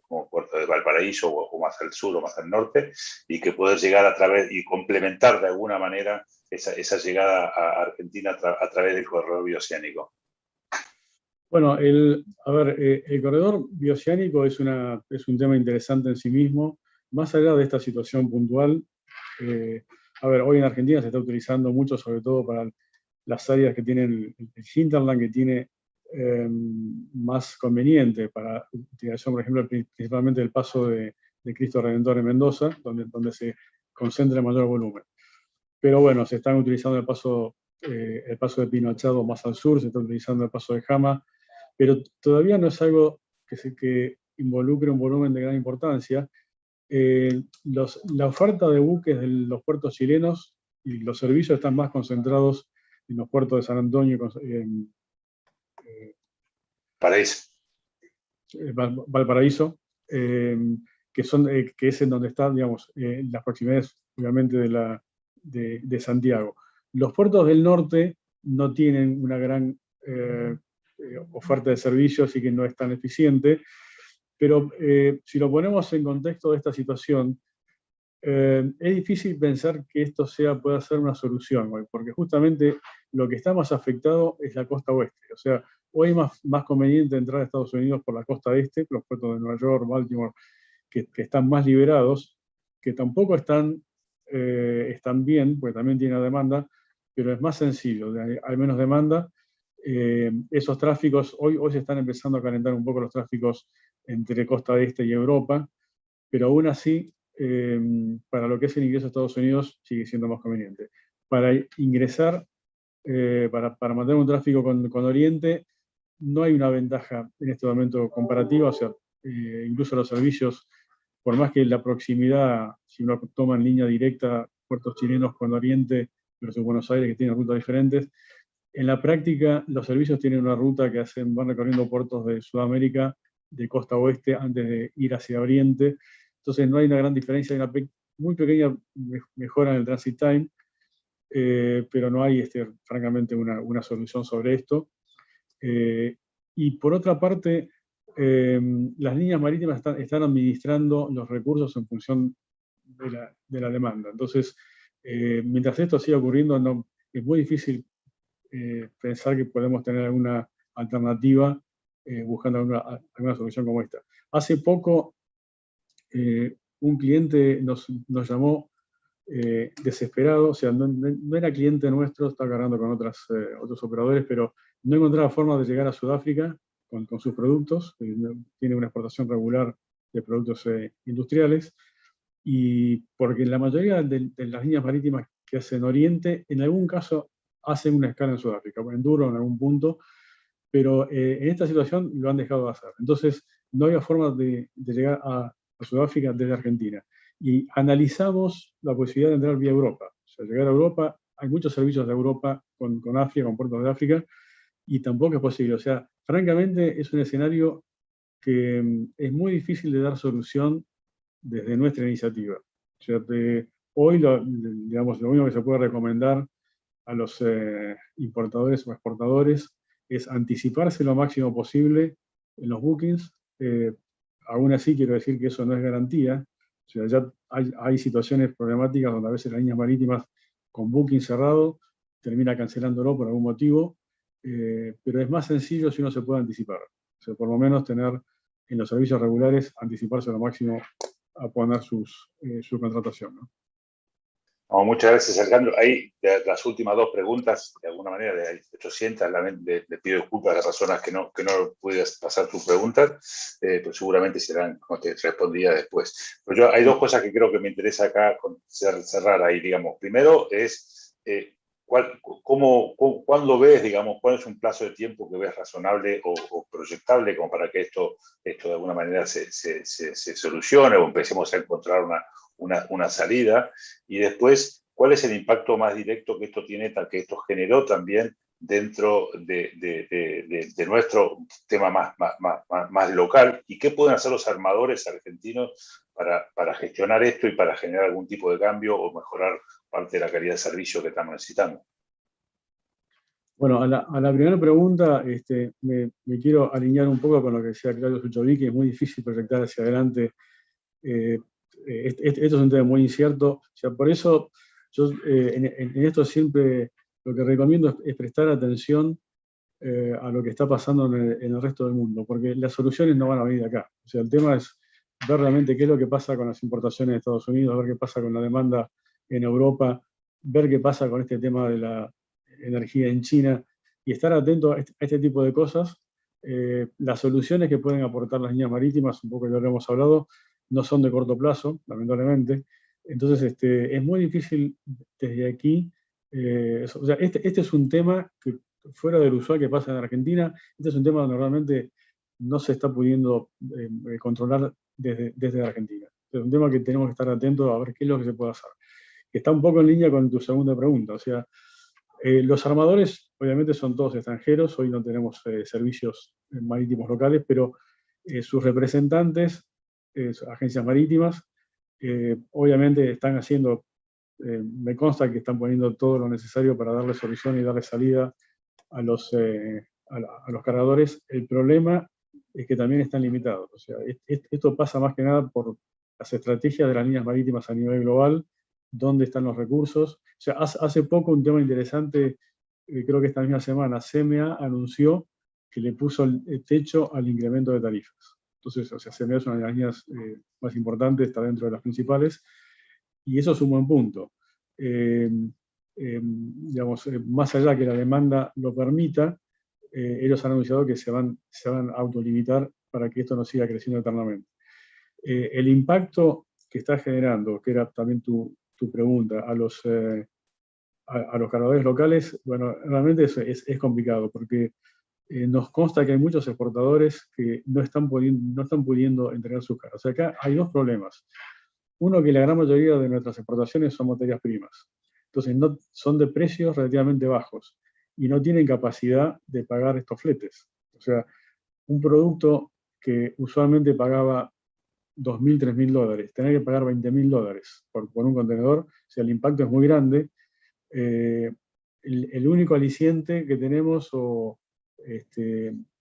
C: como Puerto de Valparaíso o más al sur o más al norte, y que poder llegar a través y complementar de alguna manera esa llegada a Argentina a través del corredor bioceánico.
E: Bueno, el corredor bioceánico es un tema interesante en sí mismo, más allá de esta situación puntual. Hoy en Argentina se está utilizando mucho, sobre todo para las áreas que tienen el hinterland, que tiene más conveniente para utilización, por ejemplo, principalmente el paso de Cristo Redentor en Mendoza, donde se concentra el mayor volumen. Pero bueno, se están utilizando el paso de Pino Achado más al sur, se está utilizando el paso de Jama, pero todavía no es algo que involucre un volumen de gran importancia. La oferta de buques de los puertos chilenos y los servicios están más concentrados los puertos de San Antonio, Valparaíso, que es en donde están, digamos, las proximidades, obviamente, de Santiago. Los puertos del norte no tienen una gran oferta de servicios y que no es tan eficiente, pero si lo ponemos en contexto de esta situación, es difícil pensar que esto pueda ser una solución hoy, porque justamente lo que está más afectado es la costa oeste. O sea, hoy es más conveniente entrar a Estados Unidos por la costa este, los puertos de Nueva York, Baltimore, que están más liberados, que tampoco están bien, porque también tiene demanda, pero es más sencillo, hay menos demanda. Esos tráficos, hoy se están empezando a calentar un poco los tráficos entre costa este y Europa, pero aún así, para lo que es el ingreso a Estados Unidos, sigue siendo más conveniente. Para ingresar, para mantener un tráfico con Oriente, no hay una ventaja en este momento comparativa, o sea, incluso los servicios, por más que la proximidad, si uno toma en línea directa puertos chilenos con Oriente versus Buenos Aires, que tienen rutas diferentes, en la práctica los servicios tienen una ruta que van recorriendo puertos de Sudamérica de costa oeste antes de ir hacia Oriente. Entonces no hay una gran diferencia, hay una muy pequeña mejora en el transit time, pero no hay, francamente, una solución sobre esto. Y por otra parte, las líneas marítimas están administrando los recursos en función de la demanda. Entonces, mientras esto siga ocurriendo, es muy difícil pensar que podemos tener alguna alternativa buscando alguna solución como esta. Hace poco, un cliente nos llamó desesperado, o sea, no era cliente nuestro, está cargando con otros operadores, pero no encontraba forma de llegar a Sudáfrica con sus productos. Tiene una exportación regular de productos industriales, y porque la mayoría de las líneas marítimas que hacen Oriente, en algún caso hacen una escala en Sudáfrica, en Duro en algún punto, pero en esta situación lo han dejado de hacer. Entonces, no había forma de llegar a Sudáfrica desde Argentina. Y analizamos la posibilidad de entrar vía Europa. O sea, llegar a Europa, hay muchos servicios de Europa con África, con puertos de África, y tampoco es posible. O sea, francamente es un escenario que es muy difícil de dar solución desde nuestra iniciativa. O sea, hoy, digamos, lo único que se puede recomendar a los importadores o exportadores es anticiparse lo máximo posible en los bookings. Aún así, quiero decir que eso no es garantía. O sea, ya hay situaciones problemáticas donde a veces las líneas marítimas con booking cerrado termina cancelándolo por algún motivo, pero es más sencillo si uno se puede anticipar. O sea, por lo menos tener en los servicios regulares, anticiparse lo máximo a poner su contratación, ¿no?
C: Oh, muchas gracias, Alejandro. Ahí, las últimas dos preguntas, de alguna manera, de 800, le pido disculpas a las personas que no puedas pasar tus preguntas, pero seguramente serán, como te respondía después. Pero hay dos cosas que creo que me interesa acá cerrar ahí, digamos. Primero es, ¿cuándo ves, digamos, cuál es un plazo de tiempo que ves razonable o proyectable como para que esto de alguna manera se solucione o empecemos a encontrar una salida? Y después, ¿cuál es el impacto más directo que esto tiene, que esto generó también dentro de nuestro tema más local? ¿Y qué pueden hacer los armadores argentinos para gestionar esto y para generar algún tipo de cambio o mejorar parte de la calidad de servicio que estamos necesitando?
E: Bueno, a la primera pregunta, me quiero alinear un poco con lo que decía Claudio Suchovic, que es muy difícil proyectar hacia adelante. Esto es un tema muy incierto. O sea, por eso yo en esto siempre lo que recomiendo es prestar atención a lo que está pasando en el resto del mundo, porque las soluciones no van a venir de acá. O sea, el tema es ver realmente qué es lo que pasa con las importaciones de Estados Unidos, ver qué pasa con la demanda en Europa, ver qué pasa con este tema de la energía en China, y estar atento a este tipo de cosas. Las soluciones que pueden aportar las líneas marítimas, un poco ya lo hemos hablado, no son de corto plazo, lamentablemente. Entonces, es muy difícil desde aquí. O sea, este es un tema que, fuera del usual que pasa en Argentina, este es un tema que normalmente no se está pudiendo controlar desde Argentina. Es un tema que tenemos que estar atentos a ver qué es lo que se puede hacer. Está un poco en línea con tu segunda pregunta. O sea, Los armadores, obviamente, son todos extranjeros. Hoy no tenemos servicios marítimos locales, pero sus representantes, agencias marítimas, obviamente están haciendo, me consta que están poniendo todo lo necesario para darle solución y darle salida a los cargadores. El problema es que también están limitados. O sea, esto pasa más que nada por las estrategias de las líneas marítimas a nivel global, dónde están los recursos. O sea, hace poco un tema interesante, creo que esta misma semana, CMA anunció que le puso el techo al incremento de tarifas. Entonces, o sea, CMA es una de las líneas más importantes, está dentro de las principales, y eso es un buen punto. Digamos, más allá que la demanda lo permita, ellos han anunciado que se van a autolimitar para que esto no siga creciendo eternamente. El impacto que está generando, que era también tu pregunta, a los cargadores locales, bueno, realmente es complicado, porque nos consta que hay muchos exportadores que no están pudiendo entregar sus cargas. O sea, acá hay dos problemas. Uno, que la gran mayoría de nuestras exportaciones son materias primas. Entonces, son de precios relativamente bajos y no tienen capacidad de pagar estos fletes. O sea, un producto que usualmente pagaba $2.000, $3.000, tener que pagar $20.000 por un contenedor, o sea, el impacto es muy grande. El único aliciente que tenemos, o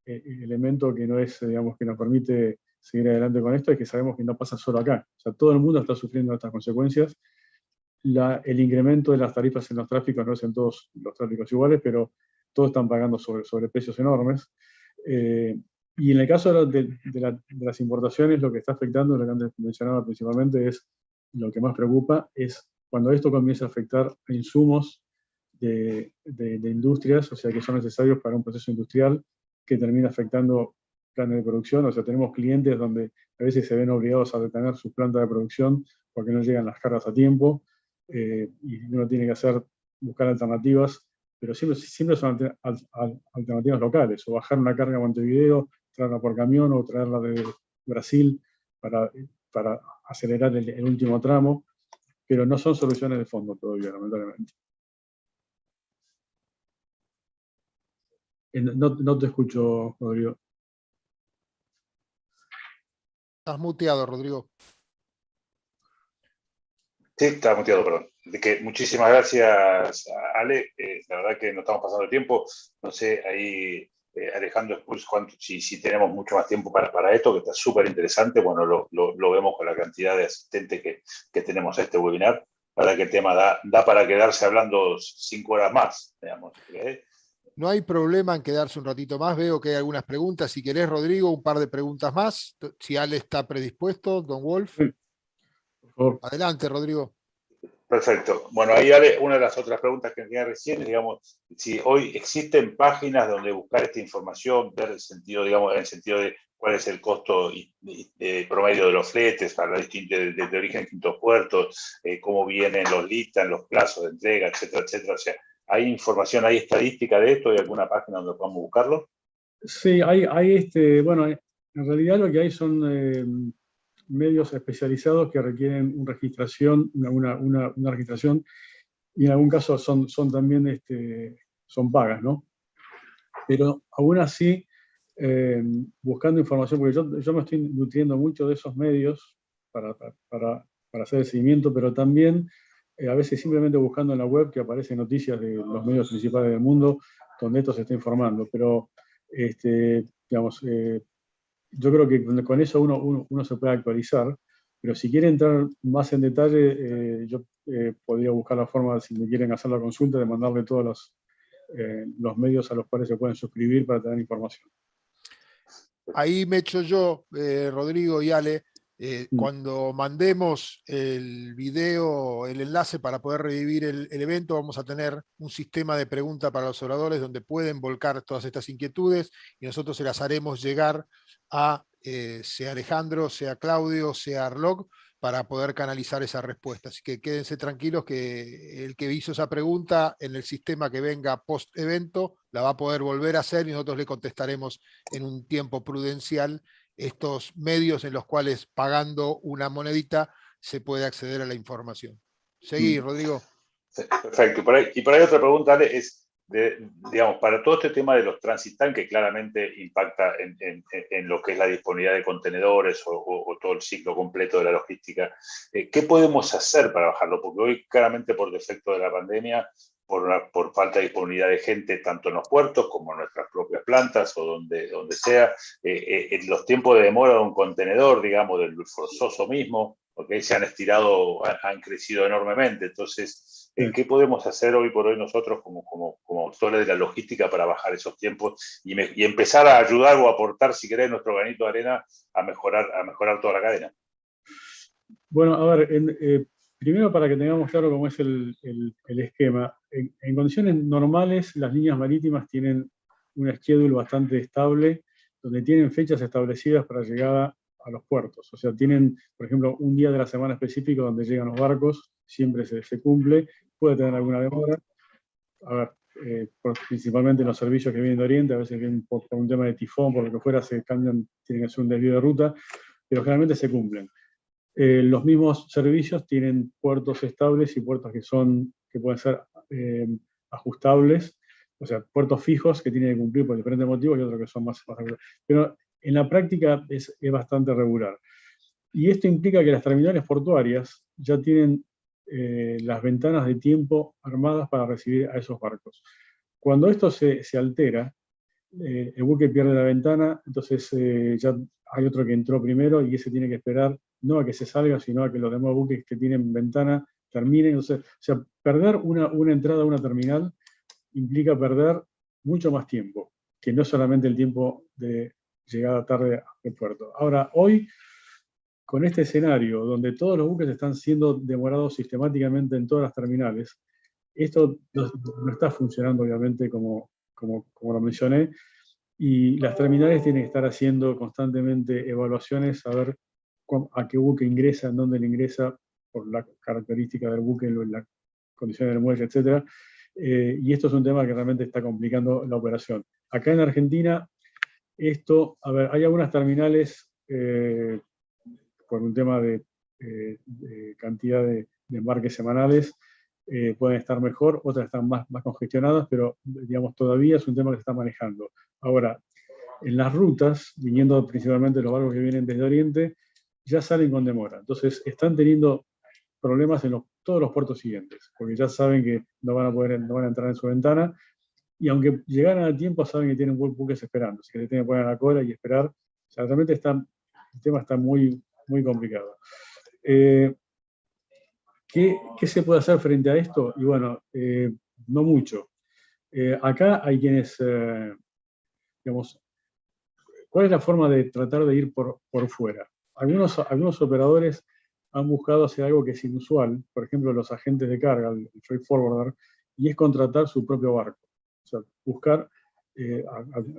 E: elemento que no es, digamos, que nos permite seguir adelante con esto, es que sabemos que no pasa solo acá. O sea, todo el mundo está sufriendo estas consecuencias. El incremento de las tarifas en los tráficos no es en todos los tráficos iguales, pero todos están pagando sobre precios enormes. Y en el caso de las importaciones, lo que está afectando, lo que antes mencionaba principalmente, es lo que más preocupa, es cuando esto comienza a afectar a insumos de industrias, o sea, que son necesarios para un proceso industrial, que termina afectando planes de producción. O sea, tenemos clientes donde a veces se ven obligados a detener sus plantas de producción porque no llegan las cargas a tiempo, y uno tiene que buscar alternativas, pero siempre son alternativas locales, o bajar una carga a Montevideo, traerla por camión, o traerla de Brasil para acelerar el último tramo, pero no son soluciones de fondo todavía, lamentablemente. No te escucho, Rodrigo.
A: Estás muteado, Rodrigo.
C: Sí, estaba muteado, perdón. Muchísimas gracias, Ale. La verdad que no estamos pasando el tiempo. No sé, ahí Alejandro, si tenemos mucho más tiempo para esto, que está súper interesante. Bueno, lo vemos con la cantidad de asistentes que tenemos a este webinar. La verdad que el tema da para quedarse hablando 5 horas más, digamos.
A: No hay problema en quedarse un ratito más. Veo que hay algunas preguntas. Si querés, Rodrigo, un par de preguntas más. Si Ale está predispuesto, Don Wolf.
E: Sí, por favor.
A: Adelante, Rodrigo.
C: Perfecto. Bueno, ahí Ale, una de las otras preguntas que tenía recién, digamos, si hoy existen páginas donde buscar esta información, ver el sentido, digamos, en el sentido de cuál es el costo promedio de los fletes para la distinta de origen en distintos puertos, cómo vienen los listas, los plazos de entrega, etcétera, etcétera. O sea, ¿hay información, hay estadística de esto? ¿Hay alguna página donde podamos buscarlo?
E: Sí, bueno, en realidad lo que hay son medios especializados que requieren una registración, una registración, y en algún caso son también son pagas, ¿no? Pero aún así, buscando información, porque yo me estoy nutriendo mucho de esos medios para hacer el seguimiento, pero también a veces simplemente buscando en la web que aparecen noticias de los medios principales del mundo donde esto se está informando. Pero, digamos, yo creo que con eso uno se puede actualizar, pero si quiere entrar más en detalle, yo podría buscar la forma, si me quieren hacer la consulta, de mandarle todos los medios a los cuales se pueden suscribir para tener información.
A: Ahí me echo yo, Rodrigo y Ale, cuando mandemos el video, el enlace para poder revivir el evento, vamos a tener un sistema de preguntas para los oradores donde pueden volcar todas estas inquietudes y nosotros se las haremos llegar a sea Alejandro, sea Claudio, sea Arlog, para poder canalizar esa respuesta. Así que quédense tranquilos que el que hizo esa pregunta en el sistema que venga post-evento la va a poder volver a hacer y nosotros le contestaremos en un tiempo prudencial estos medios en los cuales pagando una monedita se puede acceder a la información. Seguí, Rodrigo.
C: Perfecto. Y por ahí otra pregunta, Ale, es, digamos, para todo este tema de los transit time, que claramente impacta en lo que es la disponibilidad de contenedores o todo el ciclo completo de la logística, ¿qué podemos hacer para bajarlo? Porque hoy, claramente, por defecto de la pandemia, por falta de disponibilidad de gente, tanto en los puertos como en nuestras propias plantas o donde sea, los tiempos de demora de un contenedor, digamos, del forzoso mismo, porque se han estirado, han crecido enormemente. Entonces, ¿qué podemos hacer hoy por hoy nosotros como autores de la logística para bajar esos tiempos y empezar a ayudar o aportar, si querés, nuestro granito de arena a mejorar toda la cadena?
E: Bueno, a ver, primero para que tengamos claro cómo es el esquema. En condiciones normales, las líneas marítimas tienen un schedule bastante estable, donde tienen fechas establecidas para llegada a los puertos. O sea, tienen, por ejemplo, un día de la semana específico donde llegan los barcos, siempre se cumple, puede tener alguna demora. A ver, principalmente en los servicios que vienen de Oriente, a veces vienen por un tema de tifón, por lo que fuera, se cambian, tienen que hacer un desvío de ruta, pero generalmente se cumplen. Los mismos servicios tienen puertos estables y puertos que pueden ser ajustables, o sea, puertos fijos que tienen que cumplir por diferentes motivos y otros que son más regulares. Pero en la práctica es bastante regular. Y esto implica que las terminales portuarias ya tienen las ventanas de tiempo armadas para recibir a esos barcos. Cuando esto se altera, el buque pierde la ventana, entonces ya hay otro que entró primero y ese tiene que esperar no a que se salga, sino a que los demás buques que tienen ventana terminen. Entonces, o sea, perder una entrada a una terminal implica perder mucho más tiempo, que no solamente el tiempo de llegada tarde al puerto. Ahora, hoy, con este escenario, donde todos los buques están siendo demorados sistemáticamente en todas las terminales, esto no está funcionando, obviamente, como lo mencioné, y las terminales tienen que estar haciendo constantemente evaluaciones, a ver a qué buque ingresa, en dónde le ingresa, por la característica del buque, las condiciones del muelle, etc. Y esto es un tema que realmente está complicando la operación. Acá en Argentina, a ver, hay algunas terminales, por un tema de cantidad de embarques semanales, pueden estar mejor, otras están más congestionadas, pero digamos todavía es un tema que se está manejando. Ahora, en las rutas, viniendo principalmente los barcos que vienen desde Oriente, ya salen con demora. Entonces, están teniendo problemas en todos los puertos siguientes, porque ya saben que no van a entrar en su ventana, y aunque llegaran a tiempo, saben que tienen buques esperando, así que se tienen que poner a la cola y esperar. O sea, realmente el tema está muy, muy complicado. ¿Qué se puede hacer frente a esto? Y bueno, no mucho. Acá hay quienes, digamos, ¿cuál es la forma de tratar de ir por fuera? Algunos operadores han buscado hacer algo que es inusual, por ejemplo, los agentes de carga, el freight forwarder, y es contratar su propio barco. O sea, buscar,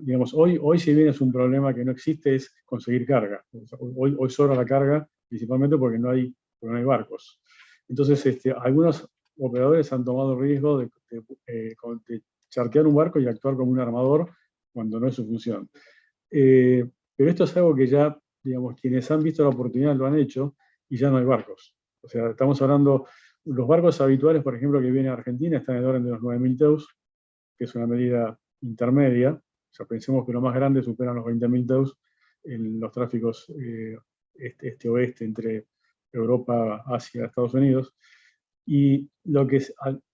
E: digamos, hoy si bien es un problema que no existe, es conseguir carga. Hoy sobra la carga, principalmente porque no hay barcos. Entonces, algunos operadores han tomado el riesgo de chartear un barco y actuar como un armador cuando no es su función. Pero esto es algo que ya, digamos, quienes han visto la oportunidad lo han hecho y ya no hay barcos. O sea, estamos hablando, los barcos habituales, por ejemplo, que vienen a Argentina están en el orden de los 9.000 TEUs, que es una medida intermedia. O sea, pensemos que los más grandes superan los 20.000 TEUs en los tráficos este-oeste entre Europa, Asia, Estados Unidos. Y lo que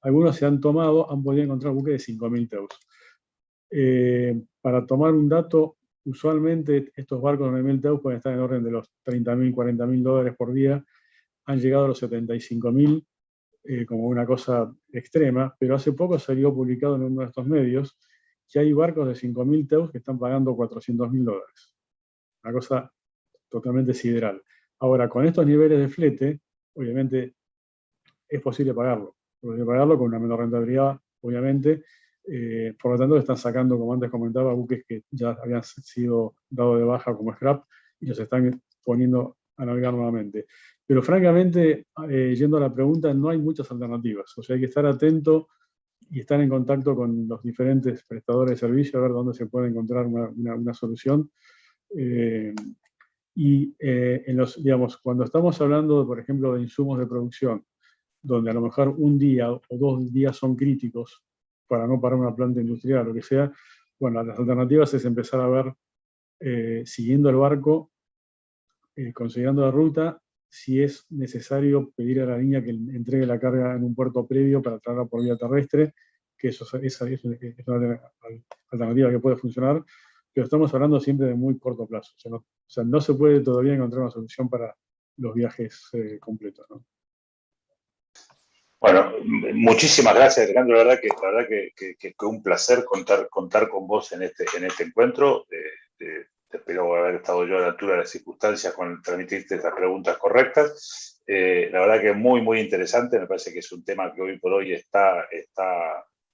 E: algunos se han tomado, han podido encontrar buques de 5.000 TEUs. Para tomar un dato, usualmente estos barcos de 9.000 TEUs pueden estar en orden de los $30.000, $40.000 por día. Han llegado a los 75.000 como una cosa extrema, pero hace poco salió publicado en uno de estos medios que hay barcos de 5.000 TEUs que están pagando $400.000. Una cosa totalmente sideral. Ahora, con estos niveles de flete, obviamente es posible pagarlo. Es posible pagarlo con una menor rentabilidad, obviamente. Por lo tanto, están sacando, como antes comentaba, buques que ya habían sido dados de baja como scrap y los están poniendo a navegar nuevamente. Pero francamente, yendo a la pregunta, no hay muchas alternativas. O sea, hay que estar atento y estar en contacto con los diferentes prestadores de servicio a ver dónde se puede encontrar una solución. Digamos, cuando estamos hablando, por ejemplo, de insumos de producción, donde a lo mejor un día o 2 días son críticos para no parar una planta industrial o lo que sea, bueno, las alternativas es empezar a ver, siguiendo el barco, considerando la ruta, si es necesario pedir a la línea que entregue la carga en un puerto previo para traerla por vía terrestre, que esa es una alternativa que puede funcionar, pero estamos hablando siempre de muy corto plazo. O sea, no se puede todavía encontrar una solución para los viajes completos, ¿no?
C: Bueno, muchísimas gracias, Alejandro. La verdad que un placer contar con vos en este encuentro. Espero haber estado yo a la altura de las circunstancias con transmitirte estas preguntas correctas. La verdad que es muy, muy interesante. Me parece que es un tema que hoy por hoy está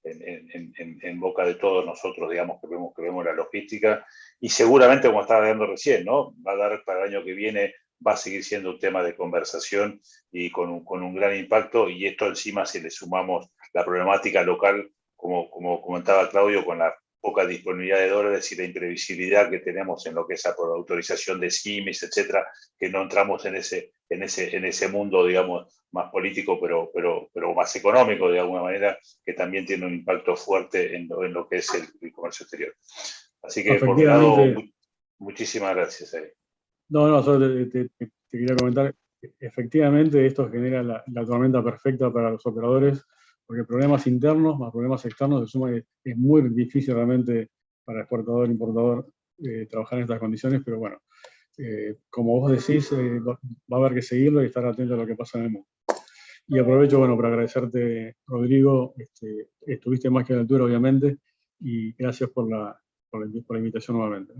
C: en boca de todos nosotros, digamos, que vemos la logística. Y seguramente, como estaba viendo recién, ¿no? Va a dar para el año que viene, va a seguir siendo un tema de conversación y con un gran impacto, y esto encima si le sumamos la problemática local, como comentaba Claudio, con la poca disponibilidad de dólares y la imprevisibilidad que tenemos en lo que es la autorización de SIMIS, etcétera, que no entramos en ese mundo, digamos, más político, pero más económico, de alguna manera, que también tiene un impacto fuerte en lo que es el comercio exterior. Así que, por un lado, muchísimas gracias.
E: No, solo te quería comentar, efectivamente esto genera la tormenta perfecta para los operadores, porque problemas internos más problemas externos se suman. Es muy difícil realmente para exportador e importador trabajar en estas condiciones, pero bueno, como vos decís, va a haber que seguirlo y estar atento a lo que pasa en el mundo. Y aprovecho, bueno, para agradecerte, Rodrigo, estuviste más que a la altura, obviamente, y gracias por la invitación nuevamente.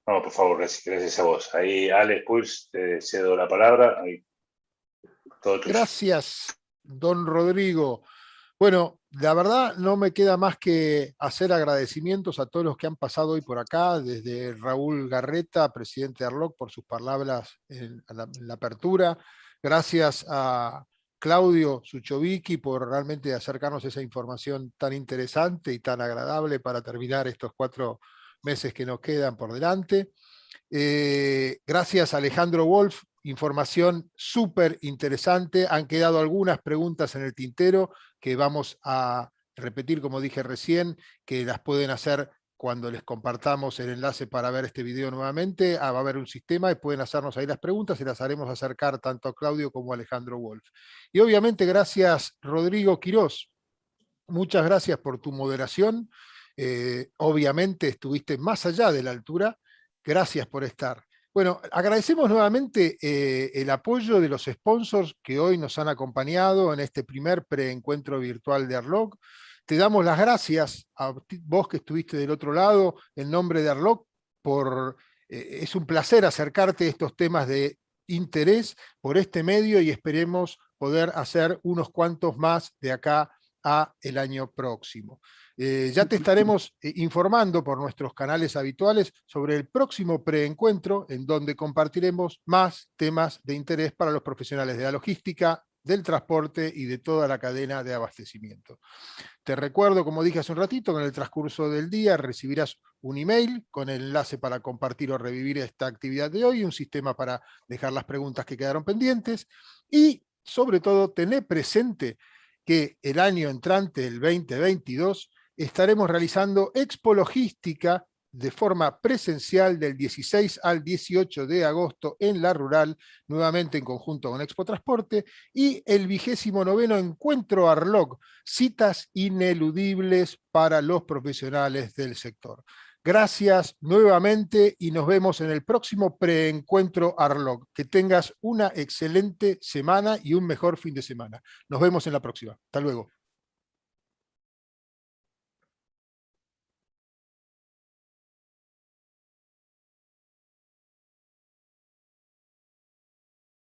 C: No, por favor, gracias a vos. Ahí, Alex Puig, te cedo la palabra. Ahí, todo tuyo.
A: Gracias, don Rodrigo. Bueno, la verdad no me queda más que hacer agradecimientos a todos los que han pasado hoy por acá, desde Raúl Garreta, presidente de ARLOC, por sus palabras en la apertura. Gracias a Claudio Suchovicki por realmente acercarnos esa información tan interesante y tan agradable para terminar estos 4 meses que nos quedan por delante. Gracias a Alejandro Wolf, información súper interesante. Han quedado algunas preguntas en el tintero que vamos a repetir, como dije recién, que las pueden hacer cuando les compartamos el enlace para ver este video nuevamente. Va a haber un sistema y pueden hacernos ahí las preguntas y las haremos acercar tanto a Claudio como a Alejandro Wolf. Y obviamente gracias, Rodrigo Quirós. Muchas gracias por tu moderación. Obviamente estuviste más allá de la altura. Gracias por estar. Bueno, agradecemos nuevamente el apoyo de los sponsors que hoy nos han acompañado en este primer preencuentro virtual de ARLOC. Te damos las gracias a vos que estuviste del otro lado, en nombre de ARLOC, es un placer acercarte a estos temas de interés por este medio y esperemos poder hacer unos cuantos más de acá a el año próximo. Ya te estaremos informando por nuestros canales habituales sobre el próximo preencuentro en donde compartiremos más temas de interés para los profesionales de la logística, del transporte y de toda la cadena de abastecimiento. Te recuerdo, como dije hace un ratito, que en el transcurso del día recibirás un email con el enlace para compartir o revivir esta actividad de hoy, un sistema para dejar las preguntas que quedaron pendientes y, sobre todo, tener presente que el año entrante, el 2022, estaremos realizando Expo Logística de forma presencial del 16 al 18 de agosto en La Rural, nuevamente en conjunto con Expo Transporte, y el 29º Encuentro ARLOC, citas ineludibles para los profesionales del sector. Gracias nuevamente y nos vemos en el próximo preencuentro ARLOC. Que tengas una excelente semana y un mejor fin de semana. Nos vemos en la próxima. Hasta luego.